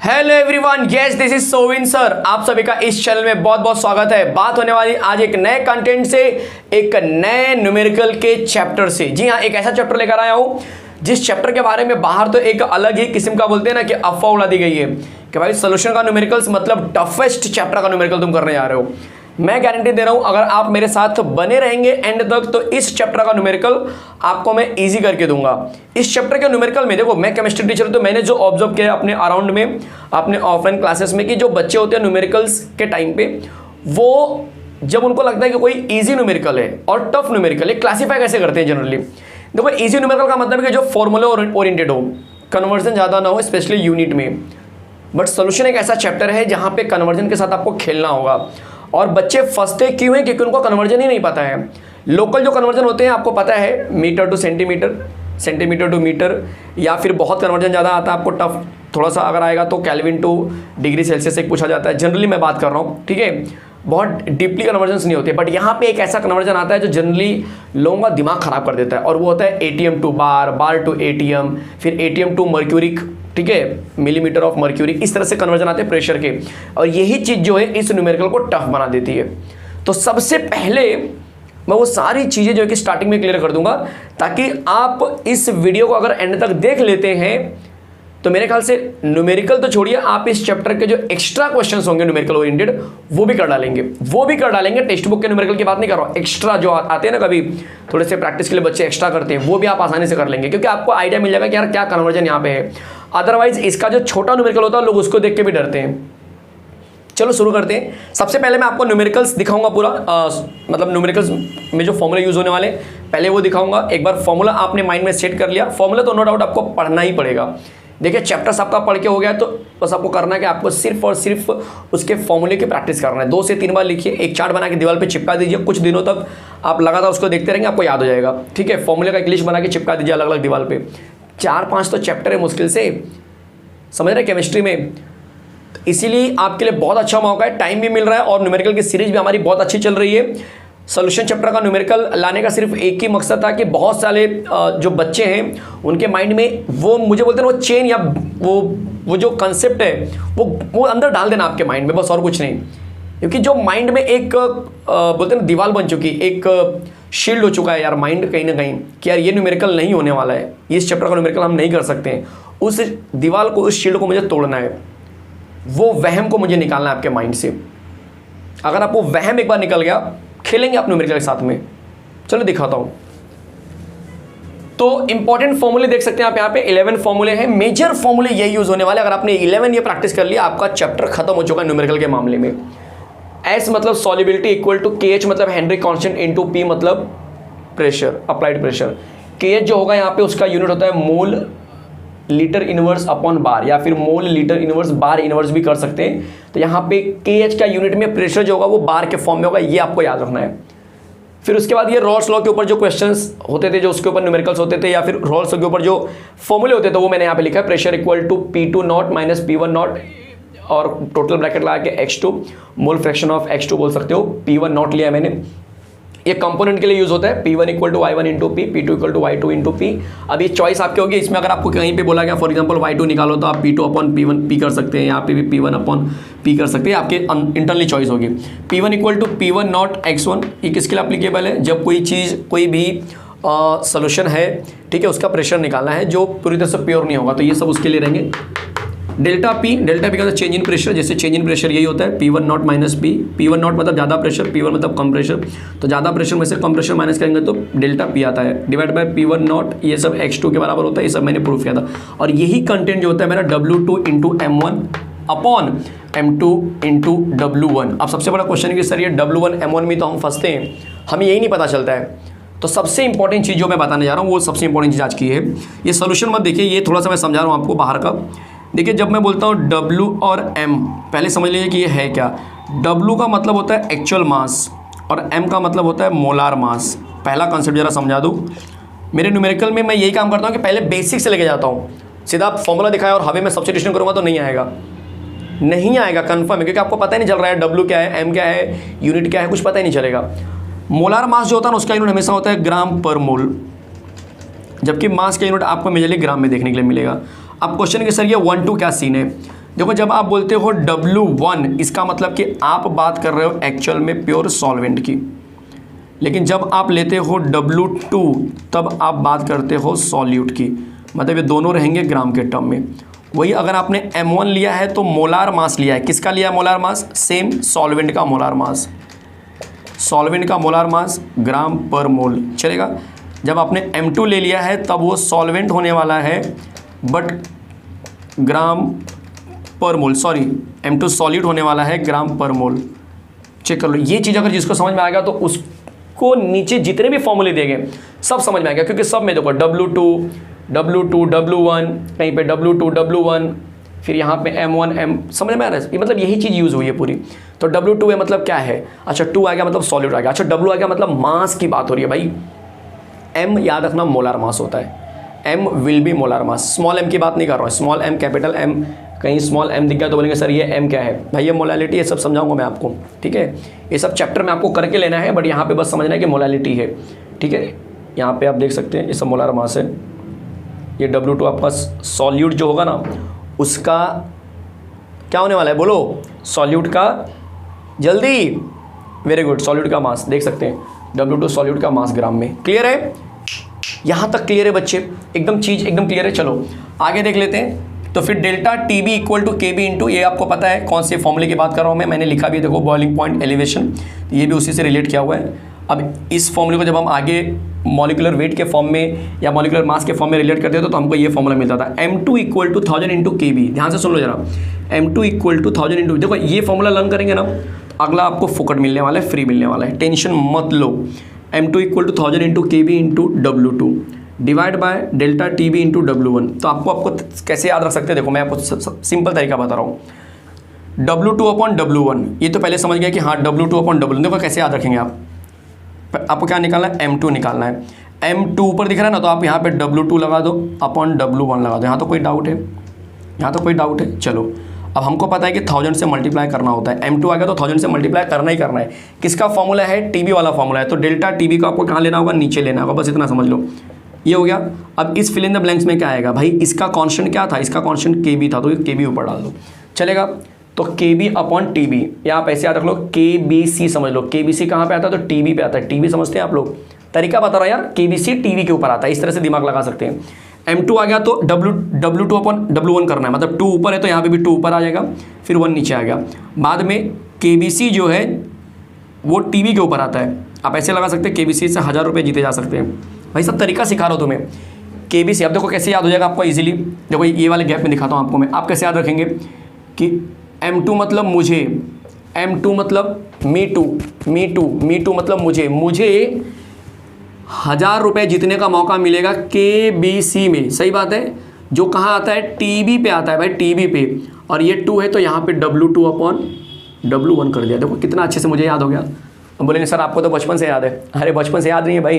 Hello everyone, yes this is Sovin sir. आप सभी का इस चैनल में बहुत बहुत स्वागत है। बात होने वाली आज एक नए कंटेंट से, एक नए न्यूमेरिकल के चैप्टर से। जी हाँ, एक ऐसा चैप्टर लेकर आया हूँ जिस चैप्टर के बारे में बाहर तो एक अलग ही किस्म का बोलते हैं ना कि अफवाह उड़ा दी गई है कि भाई सोल्यूशन का न्यूमेरिकल्स मतलब टफेस्ट चैप्टर का न्यूमेरिकल तुम करने जा रहे हो। मैं गारंटी दे रहा हूं, अगर आप मेरे साथ बने रहेंगे एंड तक तो इस चैप्टर का न्यूमेरिकल आपको मैं इजी करके दूंगा। इस चैप्टर के न्यूमेरिकल में देखो, मैं केमिस्ट्री टीचर हूं तो मैंने जो ऑब्जर्व किया अपने अराउंड में, अपने ऑफलाइन क्लासेस में, कि जो बच्चे होते हैं न्यूमेरिकल्स के टाइम पे, वो जब उनको लगता है कि कोई ईजी न्यूमेरिकल है और टफ न्यूमेरिकल है, क्लासीफाई कैसे करते हैं जनरली। देखो, ईजी न्यूमेरिकल का मतलब है कि जो फॉर्मूला ओरिएंटेड हो, कन्वर्जन ज़्यादा ना हो, स्पेशली यूनिट में। बट सोल्यूशन एक ऐसा चैप्टर है जहाँ पे कन्वर्जन के साथ आपको खेलना होगा। और बच्चे फंसते क्यों हैं? क्योंकि उनको कन्वर्जन ही नहीं पता है। लोकल जो कन्वर्जन होते हैं आपको पता है, metre to centimetre, centimetre to metre, या फिर बहुत कन्वर्जन ज़्यादा आता है आपको, टफ थोड़ा सा अगर आएगा तो केल्विन टू डिग्री सेल्सियस से पूछा जाता है। जनरली मैं बात कर रहा हूँ, ठीक है, बहुत डीपली कन्वर्जन नहीं होते। बट यहाँ पे एक ऐसा कन्वर्जन आता है जो जनरली लोगों का दिमाग खराब कर देता है, और वो होता है ATM to bar, bar to ATM, फिर एटीएम टू मर्क्यूरिक, ठीक है, मिलीमीटर ऑफ मर्क्यूरी। इस तरह से कन्वर्जन आते हैं प्रेशर के, और यही चीज़ जो है इस न्यूमेरिकल को टफ बना देती है। तो सबसे पहले मैं वो सारी चीज़ें जो है कि स्टार्टिंग में क्लियर कर दूंगा, ताकि आप इस वीडियो को अगर एंड तक देख लेते हैं तो मेरे ख्याल से न्यूमेरिकल तो छोड़िए, आप इस चैप्टर के जो एक्स्ट्रा क्वेश्चंस होंगे न्यूमेरिकल ओरिएंटेड वो भी कर डालेंगे। टेक्स्ट बुक के न्यूमेरिकल की बात नहीं कर रहा हूँ, एक्स्ट्रा जो आते हैं ना, कभी थोड़े से प्रैक्टिस के लिए बच्चे एक्स्ट्रा करते हैं, वो भी आप आसानी से कर लेंगे, क्योंकि आपको आइडिया मिल जाएगा कि यार क्या कन्वर्जन यहाँ पे है। अदरवाइज इसका जो छोटा न्यूमेरिकल होता है लोग उसको देख के भी डरते हैं। चलो शुरू करते हैं। सबसे पहले मैं आपको न्यूमेरिकल्स दिखाऊंगा पूरा, मतलब न्यूमेरिकल्स में जो फॉर्मूला यूज होने वाले पहले वो दिखाऊंगा। एक बार फॉर्मूला आपने माइंड में सेट कर लिया, फॉर्मूला तो नो डाउट आपको पढ़ना ही पड़ेगा। देखिए, चैप्टर्स आपका पढ़ के हो गया तो बस आपको करना है कि आपको सिर्फ और सिर्फ उसके फॉर्मूले की प्रैक्टिस करना है। 2 से 3 बार लिखिए, एक चार्ट बना के दीवार पे चिपका दीजिए। कुछ दिनों तक आप लगातार उसको देखते रहेंगे, आपको याद हो जाएगा। ठीक है, फॉर्मूले का एक लिस्ट बना के चिपका दीजिए अलग अलग दीवार पे। 4-5 तो चैप्टर है मुश्किल से, समझ रहे, केमिस्ट्री में। इसीलिए आपके लिए बहुत अच्छा मौका है, टाइम भी मिल रहा है, और न्यूमेरिकल की सीरीज भी हमारी बहुत अच्छी चल रही है। सोल्यूशन चैप्टर का न्यूमेरिकल लाने का सिर्फ एक ही मकसद था कि बहुत सारे जो बच्चे हैं उनके माइंड में वो, मुझे बोलते हैं वो चेन, या वो जो कंसेप्ट है वो अंदर डाल देना आपके माइंड में, बस और कुछ नहीं। क्योंकि जो माइंड में एक बोलते हैं ना दीवार बन चुकी, एक शील्ड हो चुका है यार माइंड कहीं ना कहीं, कि यार ये न्यूमेरिकल नहीं होने वाला है, इस चैप्टर का न्यूमेरिकल हम नहीं कर सकते हैं। उस दीवार को, उस शील्ड को मुझे तोड़ना है, वो वहम को मुझे निकालना है आपके माइंड से। अगर आपको वहम एक बार निकल गया, खेलेंगे आप न्यूमेरिकल के साथ में। चलो दिखाता हूं। तो इंपॉर्टेंट फॉर्मूले देख सकते हैं आप यहाँ पे 11 फॉर्मूले हैं, मेजर फॉर्मूले यही यूज होने वाले। अगर आपने 11 ये प्रैक्टिस कर लिया, आपका चैप्टर खत्म हो चुका है न्यूमेरिकल के मामले में। एस मतलब सॉल्युबिलिटी इक्वल टू KH मतलब हेनरी कांस्टेंट इनटू P मतलब प्रेशर, अप्लाइड प्रेशर। KH जो होगा यहाँ पे उसका यूनिट होता है मोल लीटर इनवर्स अपॉन बार, या फिर मोल लीटर इनवर्स बार इनवर्स भी कर सकते हैं। तो यहाँ पे KH का यूनिट में प्रेशर जो होगा वो बार के फॉर्म में होगा, ये आपको याद रखना है। फिर उसके बाद ये रॉल्स लॉ के ऊपर जो क्वेश्चंस होते थे, जो उसके ऊपर न्यूमेरिकल्स होते थे, या फिर रॉल्स लॉ के ऊपर जो फॉर्मूले होते थे, वो मैंने यहाँ पे लिखा है। Pressure equal to P2 not minus P1 not, और टोटल ब्रैकेट लगा के X2, mole fraction of X2 बोल सकते हो। P1 नॉट लिया है मैंने, ये कंपोनेंट के लिए यूज होता है। P1 equal to Y1 into P, P2 equal to Y2 into P। अब ये चॉइस आपकी होगी, इसमें अगर आपको कहीं पे बोला गया फॉर एग्जांपल Y2 निकालो तो आप P2 अपॉन P1 P कर सकते हैं, यहाँ पे भी P1 अपॉन P कर सकते हैं, आपके इंटरनली चॉइस होगी। P1 equal to P1 not X1, ये किसके लिए एप्लीकेबल है? जब कोई चीज़, कोई भी सोल्यूशन है, ठीक है, उसका प्रेशर निकालना है जो पूरी तरह से प्योर नहीं होगा, तो ये सब उसके लिए रहेंगे। डेल्टा पी का चेंज इन प्रेशर, जैसे चेंज इन प्रेशर यही होता है P1 not minus P। P1 not मतलब ज़्यादा प्रेशर, P1 मतलब कम प्रेशर, तो ज़्यादा प्रेशर में से कम प्रेशर माइनस करेंगे तो डेल्टा P आता है, डिवाइड बाय P1 नॉट, ये सब X2 के बराबर होता है। ये सब मैंने प्रूफ किया था, और यही कंटेंट जो होता है मेरा W2 into M1 upon M2 into W1। अब सबसे बड़ा क्वेश्चन है कि सर ये W1 M1 में तो हम फंसते हैं, हमें यही नहीं पता चलता है। तो सबसे इंपॉर्टेंट चीज़ जो मैं बताने जा रहा हूँ वो सबसे इंपॉर्टेंट चीज़ आज की है। ये सोल्यूशन मत देखिए, ये थोड़ा सा मैं समझा रहा हूँ आपको बाहर का। देखिए, जब मैं बोलता हूँ W और M, पहले समझ लीजिए कि ये है क्या। W का मतलब होता है एक्चुअल मास, और M का मतलब होता है मोलार मास। पहला कॉन्सेप्ट जरा समझा दूँ। मेरे न्यूमेरिकल में मैं यही काम करता हूँ कि पहले बेसिक से लेके जाता हूँ। सीधा आप फॉर्मूला दिखाया और हवे में सब्स्टिट्यूशन करूँगा तो नहीं आएगा कंफर्म है, क्योंकि आपको पता ही नहीं चल रहा है W क्या है, M क्या है, यूनिट क्या है, कुछ पता ही नहीं चलेगा। मोलार मास जो होता है ना, उसका यूनिट हमेशा होता है ग्राम पर मोल, जबकि मास का यूनिट आपको मेजरली ग्राम में देखने के लिए मिलेगा। अब क्वेश्चन है कि सर ये 1-2 क्या सीन है? देखो जब आप बोलते हो W1 इसका मतलब कि आप बात कर रहे हो एक्चुअल में प्योर सॉल्वेंट की, लेकिन जब आप लेते हो W2 तब आप बात करते हो सॉल्यूट की, मतलब ये दोनों रहेंगे ग्राम के टर्म में। वही अगर आपने M1 लिया है तो मोलार मास लिया है, किसका लिया है मोलार मास? सेम सॉल्वेंट का मोलार मास, सॉल्वेंट का मोलार मास ग्राम पर मोल चलेगा। जब आपने M2 ले लिया है तब वो सॉल्वेंट होने वाला है बट ग्राम पर मोल, सॉरी M2 सॉलिड होने वाला है ग्राम पर मोल। चेक कर लो, ये चीज़ अगर जिसको समझ में आएगा तो उसको नीचे जितने भी फॉर्मूले दिए सब समझ में आएगा, क्योंकि सब में देखो W2 W1, कहीं पे W2 W1, फिर यहाँ पे M1 M, समझ में आ रहा है? मतलब यही चीज़ यूज़ हुई है पूरी। तो W2 है मतलब क्या है? अच्छा 2 आ गया मतलब सॉलिड आ गया। अच्छा W आ गया मतलब मास की बात हो रही है भाई। M याद रखना मोलार मास होता है, M will be molar mass. Small m की बात नहीं कर रहा हूँ, स्मॉल m कैपिटल M, कहीं स्मॉल m दिख गया तो बोलेंगे सर ये m क्या है? भाई ये मोलालिटी, ये सब समझाऊंगा मैं आपको, ठीक है? ये सब चैप्टर में आपको करके लेना है, बट यहाँ पे बस समझना है कि मोलालिटी है, ठीक है? यहाँ पे आप देख सकते हैं ये सब मोलार मास है। ये W2 आपका सॉल्यूट जो होगा ना उसका क्या होने वाला है बोलो? सॉल्यूट का, जल्दी, वेरी गुड, सॉल्यूट का मास देख सकते हैं, W2 सॉल्यूट का मास ग्राम में। क्लियर है? यहाँ तक क्लियर है बच्चे? एकदम चीज़ एकदम क्लियर है। चलो आगे देख लेते हैं। तो फिर delta TB equal to KB into, ये आपको पता है कौन से फॉर्मूले की बात कर रहा हूँ मैंने लिखा भी है, देखो बॉइलिंग पॉइंट एलिवेशन, ये भी उसी से रिलेट किया हुआ है। अब इस फॉर्मूले को जब हम आगे मॉलिकुलर वेट के फॉर्म में या मॉलिकुलर मास के फॉर्म में रिलेट करते थे तो हमको ये फॉर्मूला मिलता था, M2 equal to 1000 into KB। ध्यान से सुन लो जरा, M2 इक्वल टू 1000 इंटू, देखो ये फॉर्मूला लर्न करेंगे ना अगला आपको फोकट मिलने वाला है, फ्री मिलने वाला है, टेंशन मत लो। M2 equal to 1000 into KB into W2 divide by delta TB into W1। तो आपको कैसे याद रख सकते हैं? देखो मैं आपको सिंपल तरीका बता रहा हूँ, W2 अपॉन W1, ये तो पहले समझ गया कि हाँ W2 अपॉन W1। देखो कैसे याद रखेंगे आप, आपको क्या निकालना है? M2 निकालना है। M2 ऊपर दिख रहा है ना, तो आप यहाँ पे W2 लगा दो अपॉन W1 लगा दो। यहाँ तो कोई डाउट है? यहाँ तो कोई डाउट है? चलो अब हमको पता है कि 1000 से मल्टीप्लाई करना होता है, M2 आ गया तो 1000 से मल्टीप्लाई करना ही करना है। किसका फॉर्मूला है? TB वाला फॉर्मूला है। तो डेल्टा TB को आपको कहाँ लेना होगा? नीचे लेना होगा, बस इतना समझ लो। ये हो गया। अब इस फिल इन द ब्लैंक्स में क्या आएगा भाई? इसका कांस्टेंट क्या था? इसका कांस्टेंट KB था, तो KB ऊपर डाल दो, चलेगा? तो KB अपॉन TB, या आप ऐसे याद रख लो KBC समझ लो। KBC कहाँ पे आता है? तो TB पे आता है। TB समझते हैं आप लोग? तरीका बता रहा यार, KBC TB के ऊपर आता है, इस तरह से दिमाग लगा सकते हैं। M2 आ गया तो W2 अपॉन W1 करना है, मतलब 2 ऊपर है तो यहाँ पे भी 2 ऊपर आ जाएगा, फिर 1 नीचे आ गया। बाद में KBC जो है वो TB के ऊपर आता है। आप ऐसे लगा सकते हैं KBC से 1000 रुपये जीते जा सकते हैं। भाई सब तरीका सिखा रहा हूँ तुम्हें। KBC अब देखो कैसे याद हो जाएगा आपको इजीली। देखो ये वाले गैप में दिखाता हूँ आपको मैं, आप कैसे याद रखेंगे कि M2 मतलब मुझे, M2 मतलब मी टू मतलब मुझे 1000 रुपये जीतने का मौका मिलेगा KBC में। सही बात है। जो कहाँ आता है? TB पे आता है भाई, TB पे। और ये 2 है तो यहाँ पे W2 अपॉन W1 कर दिया। देखो कितना अच्छे से मुझे याद हो गया। अब बोलेंगे सर आपको तो बचपन से याद है। अरे बचपन से याद नहीं है भाई,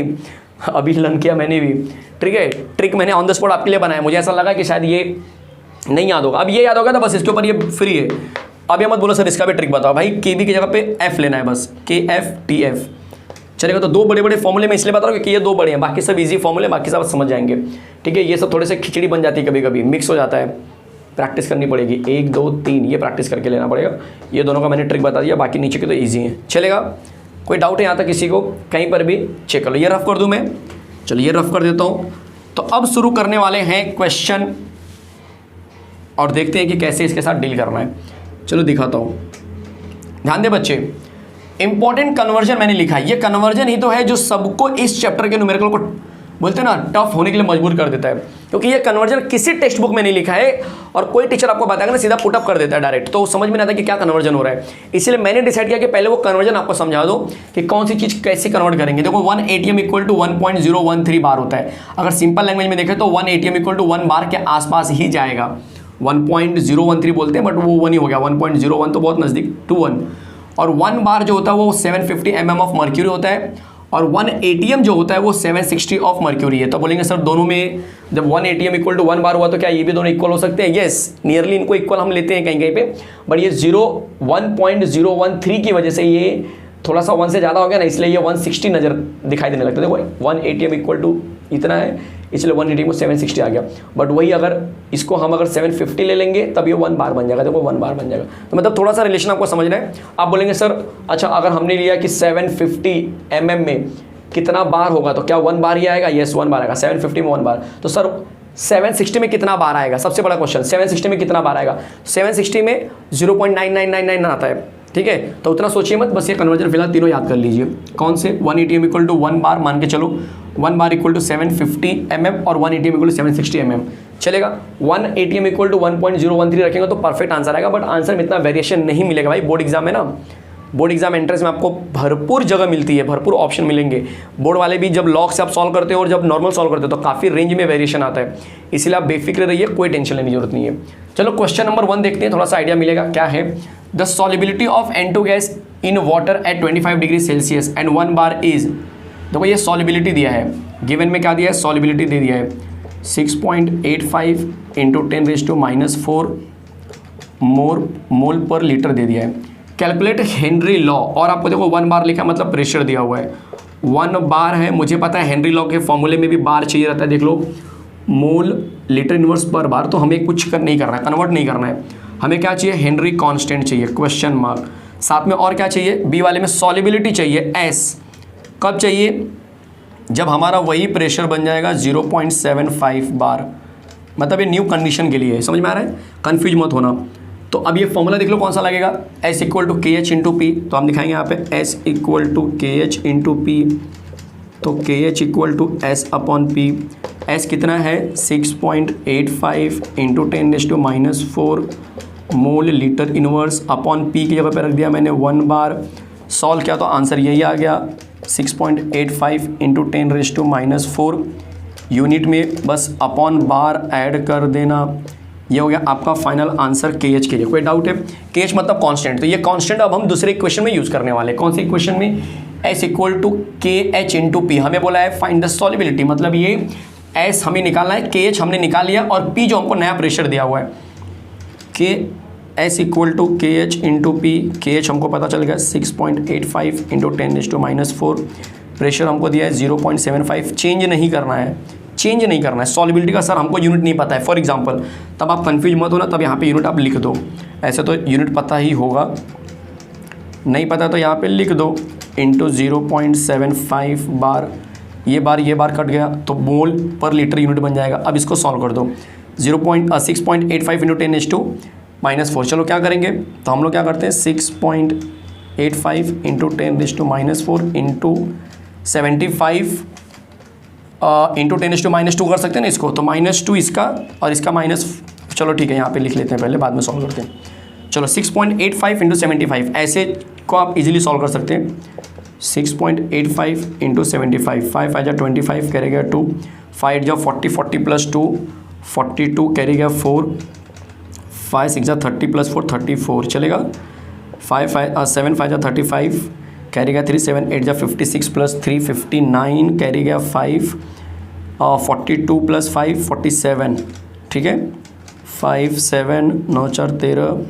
अभी लर्न किया मैंने भी। ठीक है, ट्रिक मैंने ऑन द स्पॉट आपके लिए बनाया। मुझे ऐसा लगा कि शायद ये नहीं याद होगा। अब ये याद होगा तो बस इसके ऊपर ये फ्री है। अब ये मत बोलो सर इसका भी ट्रिक बताओ। भाई KB की जगह पे F लेना है, बस KFTF चलेगा। तो 2 बड़े बड़े फॉर्मूले मैं इसलिए बता रहा हूँ कि ये 2 बड़े हैं, बाकी सब इजी फॉर्मूले, बाकी सब समझ जाएंगे। ठीक है, ये सब थोड़े से खिचड़ी बन जाती है, कभी कभी मिक्स हो जाता है, प्रैक्टिस करनी पड़ेगी। 1 2 3 ये प्रैक्टिस करके लेना पड़ेगा। ये दोनों का मैंने ट्रिक बता दिया, बाकी नीचे के तो ईजी हैं। चलेगा? कोई डाउट है यहाँ तक किसी को? कहीं पर भी चेक कर लो। ये रफ कर दूँ मैं? चलिए ये रफ कर देता हूँ। तो अब शुरू करने वाले हैं क्वेश्चन और देखते हैं कि कैसे इसके साथ डील करना है। चलो दिखाता हूँ, ध्यान दे बच्चे। इंपॉर्टेंट कन्वर्जन मैंने लिखा है। ये कन्वर्जन ही तो है जो सबको इस चैप्टर के न्यूमेरिकल को बोलते हैं ना टफ होने के लिए मजबूर कर देता है, क्योंकि ये कन्वर्जन किसी टेक्स्ट बुक में नहीं लिखा है और कोई टीचर आपको बताएगा ना सीधा पुटअप कर देता है डायरेक्ट, तो समझ में नहीं आता कि क्या कन्वर्जन हो रहा है। इसलिए मैंने डिसाइड किया कि पहले वो कन्वर्जन आपको समझा दो कि कौन सी चीज़ कैसे कन्वर्ट करेंगे। देखो 1 ATM इक्वल टू 1.013 बार होता है। अगर सिंपल लैंग्वेज में देखें तो 1 ATM इक्वल टू 1 बार के आसपास ही जाएगा। 1.013 बोलते हैं बट वो 1 ही हो गया। 1.01 तो बहुत नज़दीक, 2 1। और 1 बार जो होता है वो 750 mm ऑफ मर्क्यूरी होता है और 1 ATM जो होता है वो 760 ऑफ मर्क्यूरी है। तो बोलेंगे सर दोनों में जब 1 ATM इक्वल टू 1 बार हुआ तो क्या ये भी दोनों इक्वल हो सकते हैं? येस, नियरली इनको इक्वल हम लेते हैं कहीं कहीं पे, बट ये 1.013 की वजह से ये थोड़ा सा 1 से ज़्यादा हो गया ना, इसलिए ये 160 नज़र दिखाई देने लगता है। देखो 1 ATM इक्वल टू इतना है, इसलिए 180 को 760 आ गया। बट वही अगर इसको हम अगर 750 ले लेंगे तब ये 1 बार बन जाएगा, देखो 1 बार बन जाएगा। तो मतलब थोड़ा सा रिलेशन आपको समझना है। आप बोलेंगे सर अच्छा अगर हमने लिया कि 750 mm में कितना बार होगा, तो क्या 1 बार ही आएगा? यस 1 बार आएगा। 750 में 1 बार, तो सर 760 में कितना बार आएगा? सबसे बड़ा क्वेश्चन, 760 में कितना बार आएगा? 760 में 0.9999 आता है, ठीक है। तो उतना सोचिए मत, बस ये कन्वर्जन फिलहाल तीनों याद कर लीजिए। कौन से? 180 m इक्वल टू 1 बार मान के चलो, 1 बार इक्वल टू 750 mm और 180 m इक्वल टू 760 mm चलेगा। 180 m इक्वल टू 1.013 रखेंगे तो परफेक्ट आंसर आएगा। बट आंसर में इतना वेरिएशन नहीं मिलेगा भाई, बोर्ड एग्जाम है ना, बोर्ड एग्जाम एंट्रेंस में आपको भरपूर जगह मिलती है, भरपूर ऑप्शन मिलेंगे। बोर्ड वाले भी जब लॉग से आप सॉल्व करते हो और जब नॉर्मल सॉल्व करते हो तो काफ़ी रेंज में वेरिएशन आता है, इसलिए आप बेफिक्र रहिए, कोई टेंशन लेने की जरूरत नहीं है। चलो क्वेश्चन नंबर 1 देखते हैं, थोड़ा सा आइडिया मिलेगा। क्या है? The solubility of N2 gas in water at 25 degree Celsius and 1 bar is. देखो ये सॉलिबिलिटी दिया है, गिवन में क्या दिया है? सॉलिबिलिटी दे दिया है 6.85 इंटू 10⁻⁻⁴ मोल पर लीटर दे दिया है। कैलकुलेट हेनरी लॉ, और आपको देखो 1 बार लिखा मतलब प्रेशर दिया हुआ है, 1 बार है। मुझे पता है हेनरी लॉ के फॉर्मूले में भी बार चाहिए रहता है, देख लो मोल लीटर इनवर्स पर बार। तो हमें कुछ नहीं करना है, कन्वर्ट नहीं करना है, हमें क्या चाहिए? हेनरी कांस्टेंट चाहिए, क्वेश्चन मार्क। साथ में और क्या चाहिए? बी वाले में सॉलिबिलिटी चाहिए, एस। कब चाहिए? जब हमारा वही प्रेशर बन जाएगा 0.75 बार, मतलब ये न्यू कंडीशन के लिए। समझ में आ रहा है? कंफ्यूज मत होना। तो अब ये फॉर्मूला देख लो कौन सा लगेगा? S equal to K H into P. तो हम दिखाएंगे यहाँ पे S equal to K H into P, तो K H equal to S upon P. S कितना है? 6.85 into 10⁻⁻⁴ mole litre inverse upon P की जगह पे रख दिया मैंने 1 बार। सॉल्व किया तो आंसर यही आ गया 6.85 इंटू 10⁻⁴। यूनिट में बस अपॉन बार ऐड कर देना, ये हो गया आपका फाइनल आंसर के एच के लिए। कोई डाउट है? के एच मतलब कांस्टेंट, तो ये कांस्टेंट अब हम दूसरे इक्वेशन में यूज़ करने वाले। कौन सी इक्वेशन में? S equal to K H into P. हमें बोला है फाइंड द सॉलिबिलिटी, मतलब ये S हमें निकालना है, के एच हमने निकाल लिया और P जो हमको नया प्रेशर दिया हुआ है, के S equal to K H into P. के एच हमको पता चल गया 6.85 इंटू 10⁻⁴। प्रेशर हमको दिया है 0.75, चेंज नहीं करना है, चेंज नहीं करना है। सॉलिबिलिटी का सर हमको यूनिट नहीं पता है फॉर एग्जांपल, तब आप कंफ्यूज मत होना, तब यहाँ पे यूनिट आप लिख दो। ऐसे तो यूनिट पता ही होगा, नहीं पता तो यहाँ पे लिख दो इंटू 0.75 बार। ये बार कट गया तो मोल पर लीटर यूनिट बन जाएगा। अब इसको सॉल्व कर दो, 6.85 इंटू 10⁻⁻⁴। चलो क्या करेंगे? तो हम लोग क्या करते हैं 6.85 इंटू 10⁻⁻⁴ इंटू 75 इंटू 10⁻² कर सकते हैं ना इसको, तो -2 इसका और इसका माइनस। चलो ठीक है, यहाँ पे लिख लेते हैं पहले, बाद में सॉल्व करते हैं। चलो 6.85 इंटू 75, ऐसे को आप इजीली सॉल्व कर सकते हैं। 6.85 इंटू 75, 5 5 25 कैरी गया 2, 5 8 40, 40 प्लस 2 42 कैरी गया 4, 5 6 30 प्लस 4 34 चलेगा। 7 5 35 कैरी गया 3, 7 8 56 प्लस 3 59 कैरी गया 5, 42 प्लस 5 47, ठीक है। 5 7 9 4 13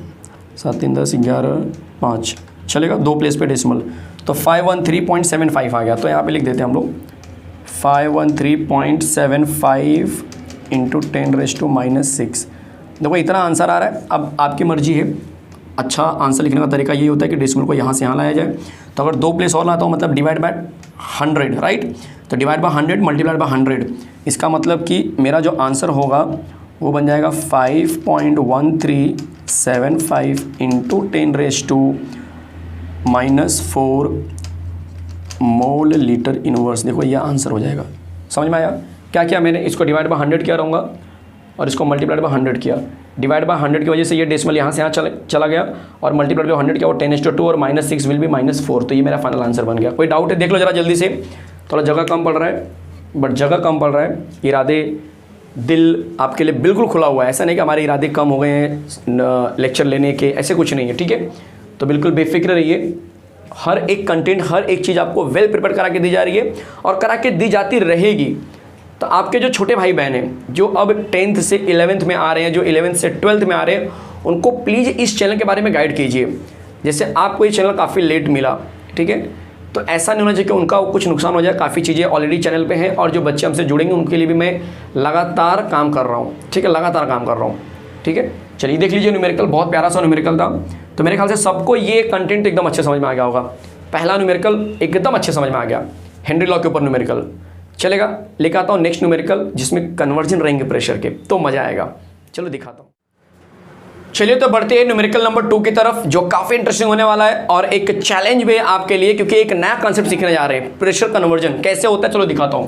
7 3 10 11 5 चलेगा, 2 प्लेस पे डेसिमल, तो 513.75 आ गया। तो यहाँ पे लिख देते हैं हम लोग 513.75 इंटू 10⁻⁻⁶। देखो इतना आंसर आ रहा है। अब आपकी मर्जी है, अच्छा आंसर लिखने का तरीका ये होता है कि डेसिमल को यहाँ से यहाँ लाया जाए। तो अगर 2 प्लेस और लाता हूँ मतलब डिवाइड बाय 100, राइट। तो डिवाइड बाय 100 मल्टीप्लाइड बाय 100, इसका मतलब कि मेरा जो आंसर होगा वो बन जाएगा 5.1375 इंटू 10⁻⁻⁴ मोल लीटर इनवर्स। देखो यह आंसर हो जाएगा। समझ में आया? क्या किया मैंने? इसको डिवाइड बाय 100 किया रहूँगा और इसको मल्टीप्लाइड बाय 100 किया। डिवाइड बाय 100 की वजह से ये डेसिमल यहाँ से यहाँ चला गया और मल्टीप्लाइड बाय 100 किया, वो 10⁻² और -6 विल बी -4। तो ये मेरा फाइनल आंसर बन गया। कोई डाउट है? देख लो जरा जल्दी से। थोड़ा जगह कम पड़ रहा है, बट जगह कम पड़ रहा है, इरादे दिल आपके लिए बिल्कुल खुला हुआ है। ऐसा नहीं कि हमारे इरादे कम हो गए हैं लेक्चर लेने के, ऐसे कुछ नहीं है, ठीक है। तो बिल्कुल बेफिक्र रहिए, हर एक कंटेंट हर एक चीज़ आपको वेल प्रिपेयर करा के दी जा रही है और करा के दी जाती रहेगी। तो आपके जो छोटे भाई बहन हैं जो अब 10th से 11th में आ रहे हैं, जो 11th से 12th में आ रहे हैं, उनको प्लीज़ इस चैनल के बारे में गाइड कीजिए। जैसे आपको ये चैनल काफ़ी लेट मिला, ठीक है, तो ऐसा नहीं होना चाहिए कि उनका कुछ नुकसान हो जाए। काफ़ी चीज़ें ऑलरेडी चैनल पे हैं और जो बच्चे हमसे जुड़ेंगे उनके लिए भी मैं लगातार काम कर रहा हूँ, ठीक है, लगातार काम कर रहा हूँ, ठीक है। चलिए देख लीजिए न्यूमेरिकल, बहुत प्यारा सा न्यूमेरिकल था। तो मेरे ख्याल से सबको ये कंटेंट एकदम अच्छे समझ में आ गया होगा। पहला न्यूमेरिकल एकदम अच्छे समझ में आ गया, हेनरी लॉ के ऊपर न्यूमेरिकल। चलेगा, लेकर आता हूँ नेक्स्ट न्यूमेरिकल जिसमें कन्वर्जन रहेंगे प्रेशर के, तो मज़ा आएगा। चलो दिखाता हूँ। चलिए तो बढ़ते हैं न्यूमेरिकल नंबर 2 की तरफ, जो काफ़ी इंटरेस्टिंग होने वाला है और एक चैलेंज भी है आपके लिए, क्योंकि एक नया कॉन्सेप्ट सीखने जा रहे हैं। प्रेशर कन्वर्जन कैसे होता है, चलो दिखाता हूँ।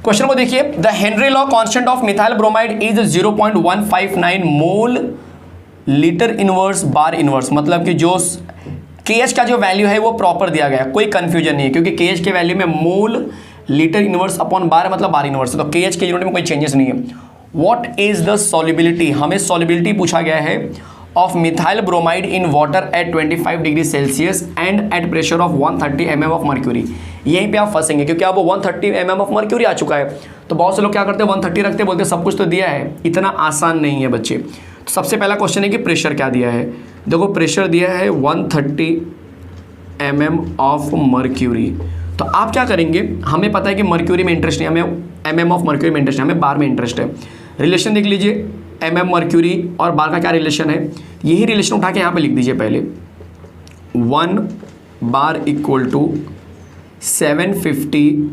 क्वेश्चन को देखिए, the Henry law constant of methyl bromide is 0.159 mole litre inverse bar inverse. मतलब कि जो KH का जो वैल्यू है वो प्रॉपर दिया गया है, कोई कंफ्यूजन नहीं है, क्योंकि KH के वैल्यू में मोल लीटर इनवर्स अपॉन बार मतलब बार इनवर्स, तो KH के यूनिट में कोई चेंजेस नहीं है। व्हाट इज द सॉल्युबिलिटी, हमें सॉल्युबिलिटी पूछा गया है of methyl bromide in water at 25 degree Celsius and at pressure of 130 mm of mercury. यहीं पे आप फंसेंगे, क्योंकि अब 130 mm ऑफ मर्क्यूरी आ चुका है। तो बहुत से लोग क्या करते हैं 130 रखते, बोलते सब कुछ तो दिया है। इतना आसान नहीं है बच्चे। तो सबसे पहला क्वेश्चन है कि प्रेशर क्या दिया है। देखो प्रेशर दिया है 130 mm ऑफ मर्क्यूरी। तो आप क्या करेंगे, हमें पता है कि मर्क्यूरी में इंटरेस्ट नहीं, हमें mm ऑफ मर्क्यूरी में इंटरेस्ट है, हमें बार में इंटरेस्ट है। रिलेशन देख लीजिए, mm मर्क्यूरी और बार का क्या रिलेशन है, यही रिलेशन उठा के यहाँ पे लिख दीजिए पहले। 1 bar equal to 750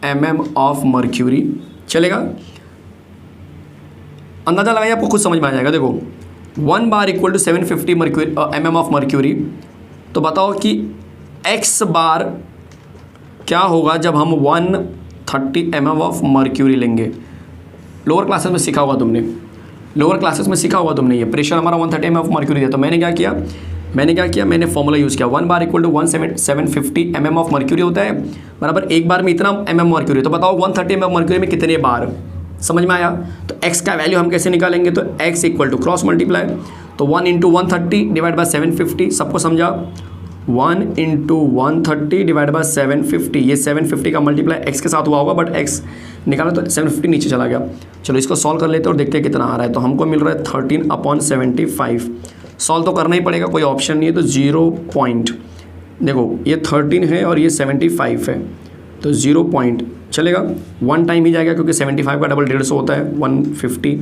mm of mercury. चलेगा, अंदाजा लगाइए, आपको खुद समझ में आ जाएगा। देखो 1 bar equal to 750 mm of mercury, तो बताओ कि x बार क्या होगा जब हम 130 mm ऑफ मर्क्यूरी लेंगे। लोअर क्लासेस में सीखा होगा तुमने, ये प्रेशर हमारा 130 mm ऑफ मर्क्यूरी है। तो मैंने क्या किया, मैंने फॉर्मूला यूज़ किया। 1 bar equal to 750 mm of mercury होता है, बराबर एक बार में इतना mm मर्क्यूरी। तो बताओ 130 mm मर्क्यूरी में कितने बार, समझ में आया। तो x का वैल्यू हम कैसे निकालेंगे, तो x equal to cross multiply, तो 1 इंटू 130 डिवाइड बाय 750, सबको समझा। 1 इंटू 130 डिवाइड बाय 750, ये 750 का मल्टीप्लाई x के साथ हुआ होगा, बट x निकाला तो 750 नीचे चला गया। चलो इसको सॉल्व कर लेते हैं और देखते हैं कितना आ रहा है। तो हमको मिल रहा है 13/75। सॉल्व तो करना ही पड़ेगा, कोई ऑप्शन नहीं है। तो 0 पॉइंट, देखो ये 13 है और ये 75 है, तो 0 पॉइंट चलेगा, 1 टाइम ही जाएगा, क्योंकि 75 का डबल 150 होता है 150।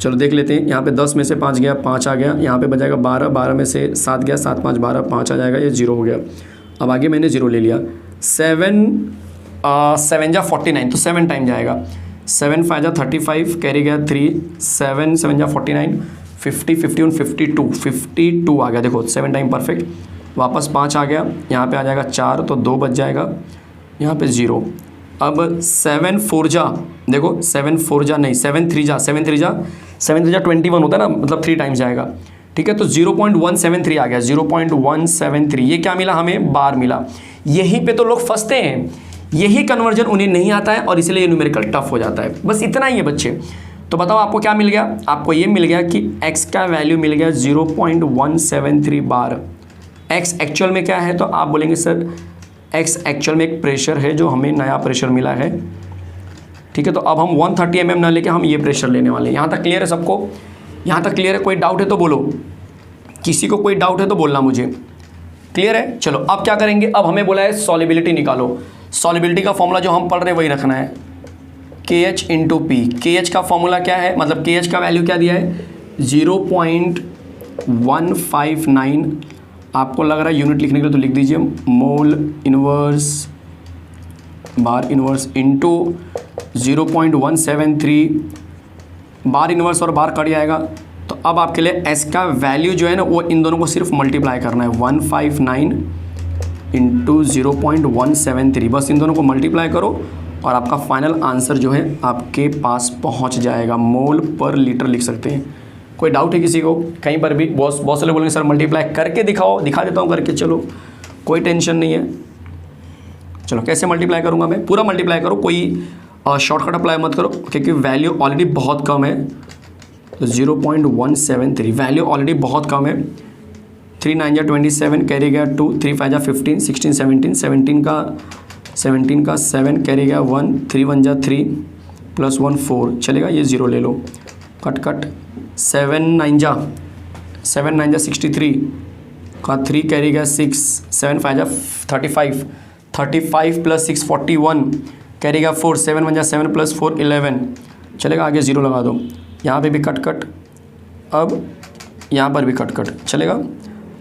चलो देख लेते हैं, यहाँ पे 10 में से 5 गया, 5 आ गया, यहाँ पे बजाएगा 12, 12 में से 7 गया, 7 5 12, 5 आ जाएगा, ये 0 हो गया। अब आगे मैंने 0 ले लिया। 7 7 जा 49, तो 7 टाइम जाएगा। 7 5 जा 35, कैरी गया 3, 7 7 जा 49, 50 51 52 आ गया। देखो 7 टाइम परफेक्ट, वापस 5 आ गया, यहाँ पे आ जाएगा 4, तो 2 बच जाएगा, यहाँ पे 0। अब 7 4 जा, देखो 7 4 जा नहीं, 7 3 जा 21 होता है ना, मतलब 3 टाइम्स जाएगा, ठीक है। तो 0.173 आ गया, 0.173। ये क्या मिला हमें, बार मिला। यहीं पे तो लोग फंसते हैं, यही कन्वर्जन उन्हें नहीं आता है और इसलिए ये न्यूमेरिकल टफ हो जाता है। बस इतना ही है बच्चे। तो बताओ आपको क्या मिल गया, आपको ये मिल गया कि x का वैल्यू मिल गया 0.173 बार। x एक्चुअल में क्या है, तो आप बोलेंगे सर x एक्चुअल में एक प्रेशर है, जो हमें नया प्रेशर मिला है, ठीक है। तो अब हम 130 mm ना लेके हम ये प्रेशर लेने वाले हैं। यहाँ तक क्लियर है सबको, यहाँ तक क्लियर है? कोई डाउट है तो बोलो, किसी को कोई डाउट है तो बोलना मुझे। क्लियर है? चलो अब क्या करेंगे, अब हमें बोला है सॉल्युबिलिटी निकालो। सॉल्युबिलिटी का फॉर्मूला जो हम पढ़ रहे हैं वही रखना है, KH इंटू पी। KH का फॉर्मूला क्या है, मतलब KH का वैल्यू क्या दिया है, 0.159। आपको लग रहा है यूनिट लिखने के लिए तो लिख दीजिए मोल इनवर्स बार इनवर्स इंटू 0.173 बार इनवर्स और बार कट जाएगा। तो अब आपके लिए S का वैल्यू जो है ना, वो इन दोनों को सिर्फ मल्टीप्लाई करना है, 159 इंटू 0.173, बस इन दोनों को मल्टीप्लाई करो और आपका फाइनल आंसर जो है आपके पास पहुंच जाएगा। मोल पर लीटर लिख सकते हैं। कोई डाउट है किसी को कहीं पर भी? बहुत से लोग बोलेंगे सर मल्टीप्लाई करके दिखाओ, दिखा देता हूँ करके। चलो कोई टेंशन नहीं है। चलो कैसे मल्टीप्लाई करूँगा मैं, पूरा मल्टीप्लाई करो, कोई शॉर्टकट अप्लाई मत करो, क्योंकि वैल्यू ऑलरेडी बहुत कम है। तो 0.173 वैल्यू ऑलरेडी बहुत कम है। 3 9 जा 27, कैरी गया 2, 3 5 जा 15, 16 17, 17 का 7, कैरी गया 1, 3 1 जा 3 प्लस 1 4, चलेगा। ये 0 ले लो, कट 7 9 जा 63, का 3 कैरी गया 6, 7 5 जा 35, 35 प्लस 6 41, कैरी गया 4, 7 1 जा 7 प्लस 4 11, चलेगा। आगे 0 लगा दो, यहाँ पे भी कट कट, अब यहाँ पर भी कट कट, चलेगा।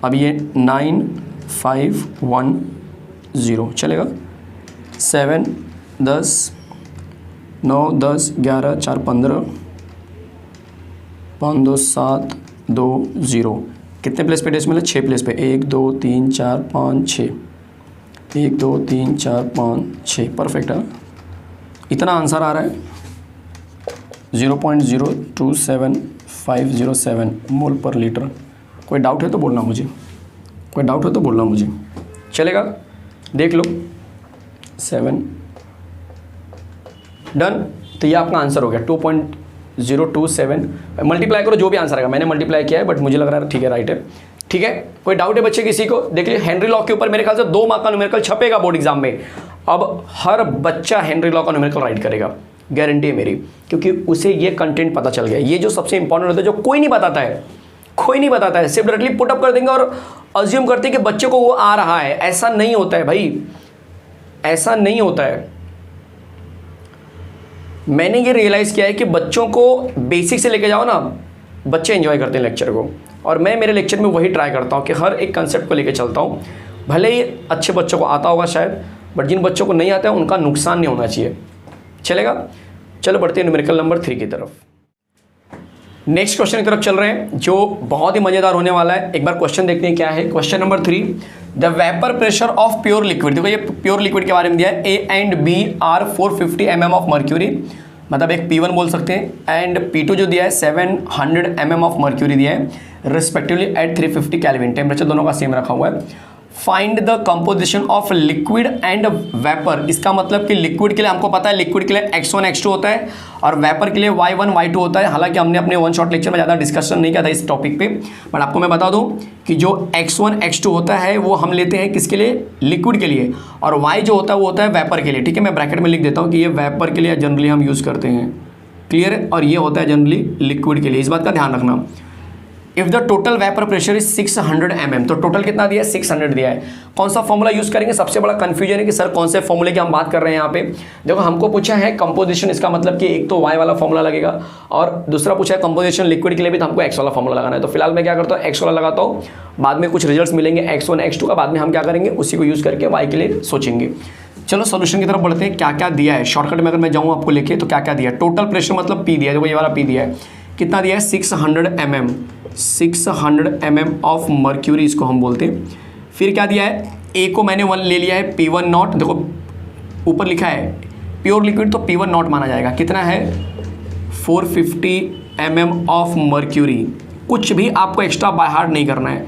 अब ये 9 5 1 0, चलेगा। 7 10 9 10 11 4 15 5 2 7 2 0, कितने प्लेस पे डेसिमल है? 6 प्लेस पे, 1 2 3 4 5 6, 1 2 3 4 5 6, परफेक्ट है। इतना आंसर आ रहा है 0.027507 मोल पर लीटर। कोई डाउट है तो बोलना मुझे, कोई डाउट है तो बोलना मुझे, चलेगा। देख लो 7 डन। तो ये आपका आंसर हो गया 2.027। मल्टीप्लाई करो जो भी आंसर आएगा, मैंने मल्टीप्लाई किया है बट मुझे लग रहा है ठीक है, राइट है। ठीक है, कोई डाउट है बच्चे किसी को? देख लीजिए हेनरी लॉ के ऊपर मेरे ख्याल से 2 मार्क का न्यूमेरिकल छपेगा बोर्ड एग्जाम में। अब हर बच्चा हेनरी लॉ का न्यूमेरिकल राइट करेगा, गारंटी है मेरी, क्योंकि उसे ये कंटेंट पता चल गया। ये जो सबसे इंपॉर्टेंट होता है, जो कोई नहीं बताता है, कोई नहीं बताता है, सिर्फ डायरेक्टली पुट अप कर देंगे और अज्यूम करते हैं कि बच्चे को वो आ रहा है। ऐसा नहीं होता है भाई, ऐसा नहीं होता है। मैंने ये रियलाइज़ किया है कि बच्चों को बेसिक से लेके जाओ ना, बच्चे एंजॉय करते हैं लेक्चर को, और मैं मेरे लेक्चर में वही ट्राई करता हूँ कि हर एक कंसेप्ट को लेके चलता हूँ। भले ही अच्छे बच्चों को आता होगा शायद, बट जिन बच्चों को नहीं आता है उनका नुकसान नहीं होना चाहिए, चलेगा। चलो बढ़ते हैं न्यूमेरिकल नंबर 3 की तरफ। नेक्स्ट क्वेश्चन की तरफ चल रहे हैं, जो बहुत ही मज़ेदार होने वाला है। एक बार क्वेश्चन देखते हैं क्या है। Question number 3, the vapour pressure of pure liquid. देखो ये प्योर लिक्विड के बारे में दिया है। A and B are 450 mm of mercury, मतलब एक P1 बोल सकते हैं, एंड P2 जो दिया है 700 mm ऑफ मर्क्यूरी दिया है, रिस्पेक्टिवली एट 350 केल्विन। टेम्परेचर दोनों का सेम रखा हुआ है। Find the composition of liquid and vapour. इसका मतलब कि लिक्विड के लिए हमको पता है, लिक्विड के लिए x1 x2 होता है और वेपर के लिए y1 y2 होता है। हालांकि हमने अपने वन शॉट लेक्चर में ज़्यादा डिस्कशन नहीं किया था इस टॉपिक पे, बट आपको मैं बता दूं कि जो x1 x2 होता है वो हम लेते हैं किसके लिए? लिक्विड के लिए, और y जो होता है वो होता है वेपर के लिए। ठीक है, मैं ब्रैकेट में लिख देता हूँ कि ये वेपर के लिए जनरली हम यूज़ करते हैं, क्लियर है, और ये होता है जनरली लिक्विड के लिए। इस बात का ध्यान रखना। If the total vapour pressure is 600 mm, तो टोटल कितना दिया है? 600 दिया है। कौन सा फॉर्मूला यूज करेंगे? सबसे बड़ा कंफ्यूजन है कि सर कौन से फॉर्मूले की हम बात कर रहे हैं यहाँ पे। देखो हमको पूछा है कंपोजिशन, इसका मतलब कि एक तो y वाला फॉर्मूला लगेगा, और दूसरा पूछा है कंपोजिशन लिक्विड के लिए भी, तो हमको x वाला फॉर्मूला लगाना है। तो फिलहाल मैं क्या करता हूँ, x वाला लगाता हूँ, बाद में कुछ रिजल्ट मिलेंगे x1 x2 का, बाद में हम क्या करेंगे उसी को यूज करके y के लिए सोचेंगे। चलो सोल्यूशन की तरफ बढ़ते हैं। क्या क्या दिया है शॉर्टकट में अगर मैं जाऊँ आपको लेके, तो क्या क्या दिया है? टोटल प्रेशर मतलब P दिया है, देखो ये वाला P दिया है, कितना दिया है? 600 mm, 600 mm ऑफ मर्क्यूरी इसको हम बोलते हैं। फिर क्या दिया है? ए को मैंने 1 ले लिया है, P1 नॉट, देखो ऊपर लिखा है प्योर लिक्विड तो P1 नॉट माना जाएगा। कितना है? 450 mm ऑफ मर्क्यूरी। कुछ भी आपको एक्स्ट्रा बाय हार्ट नहीं करना है।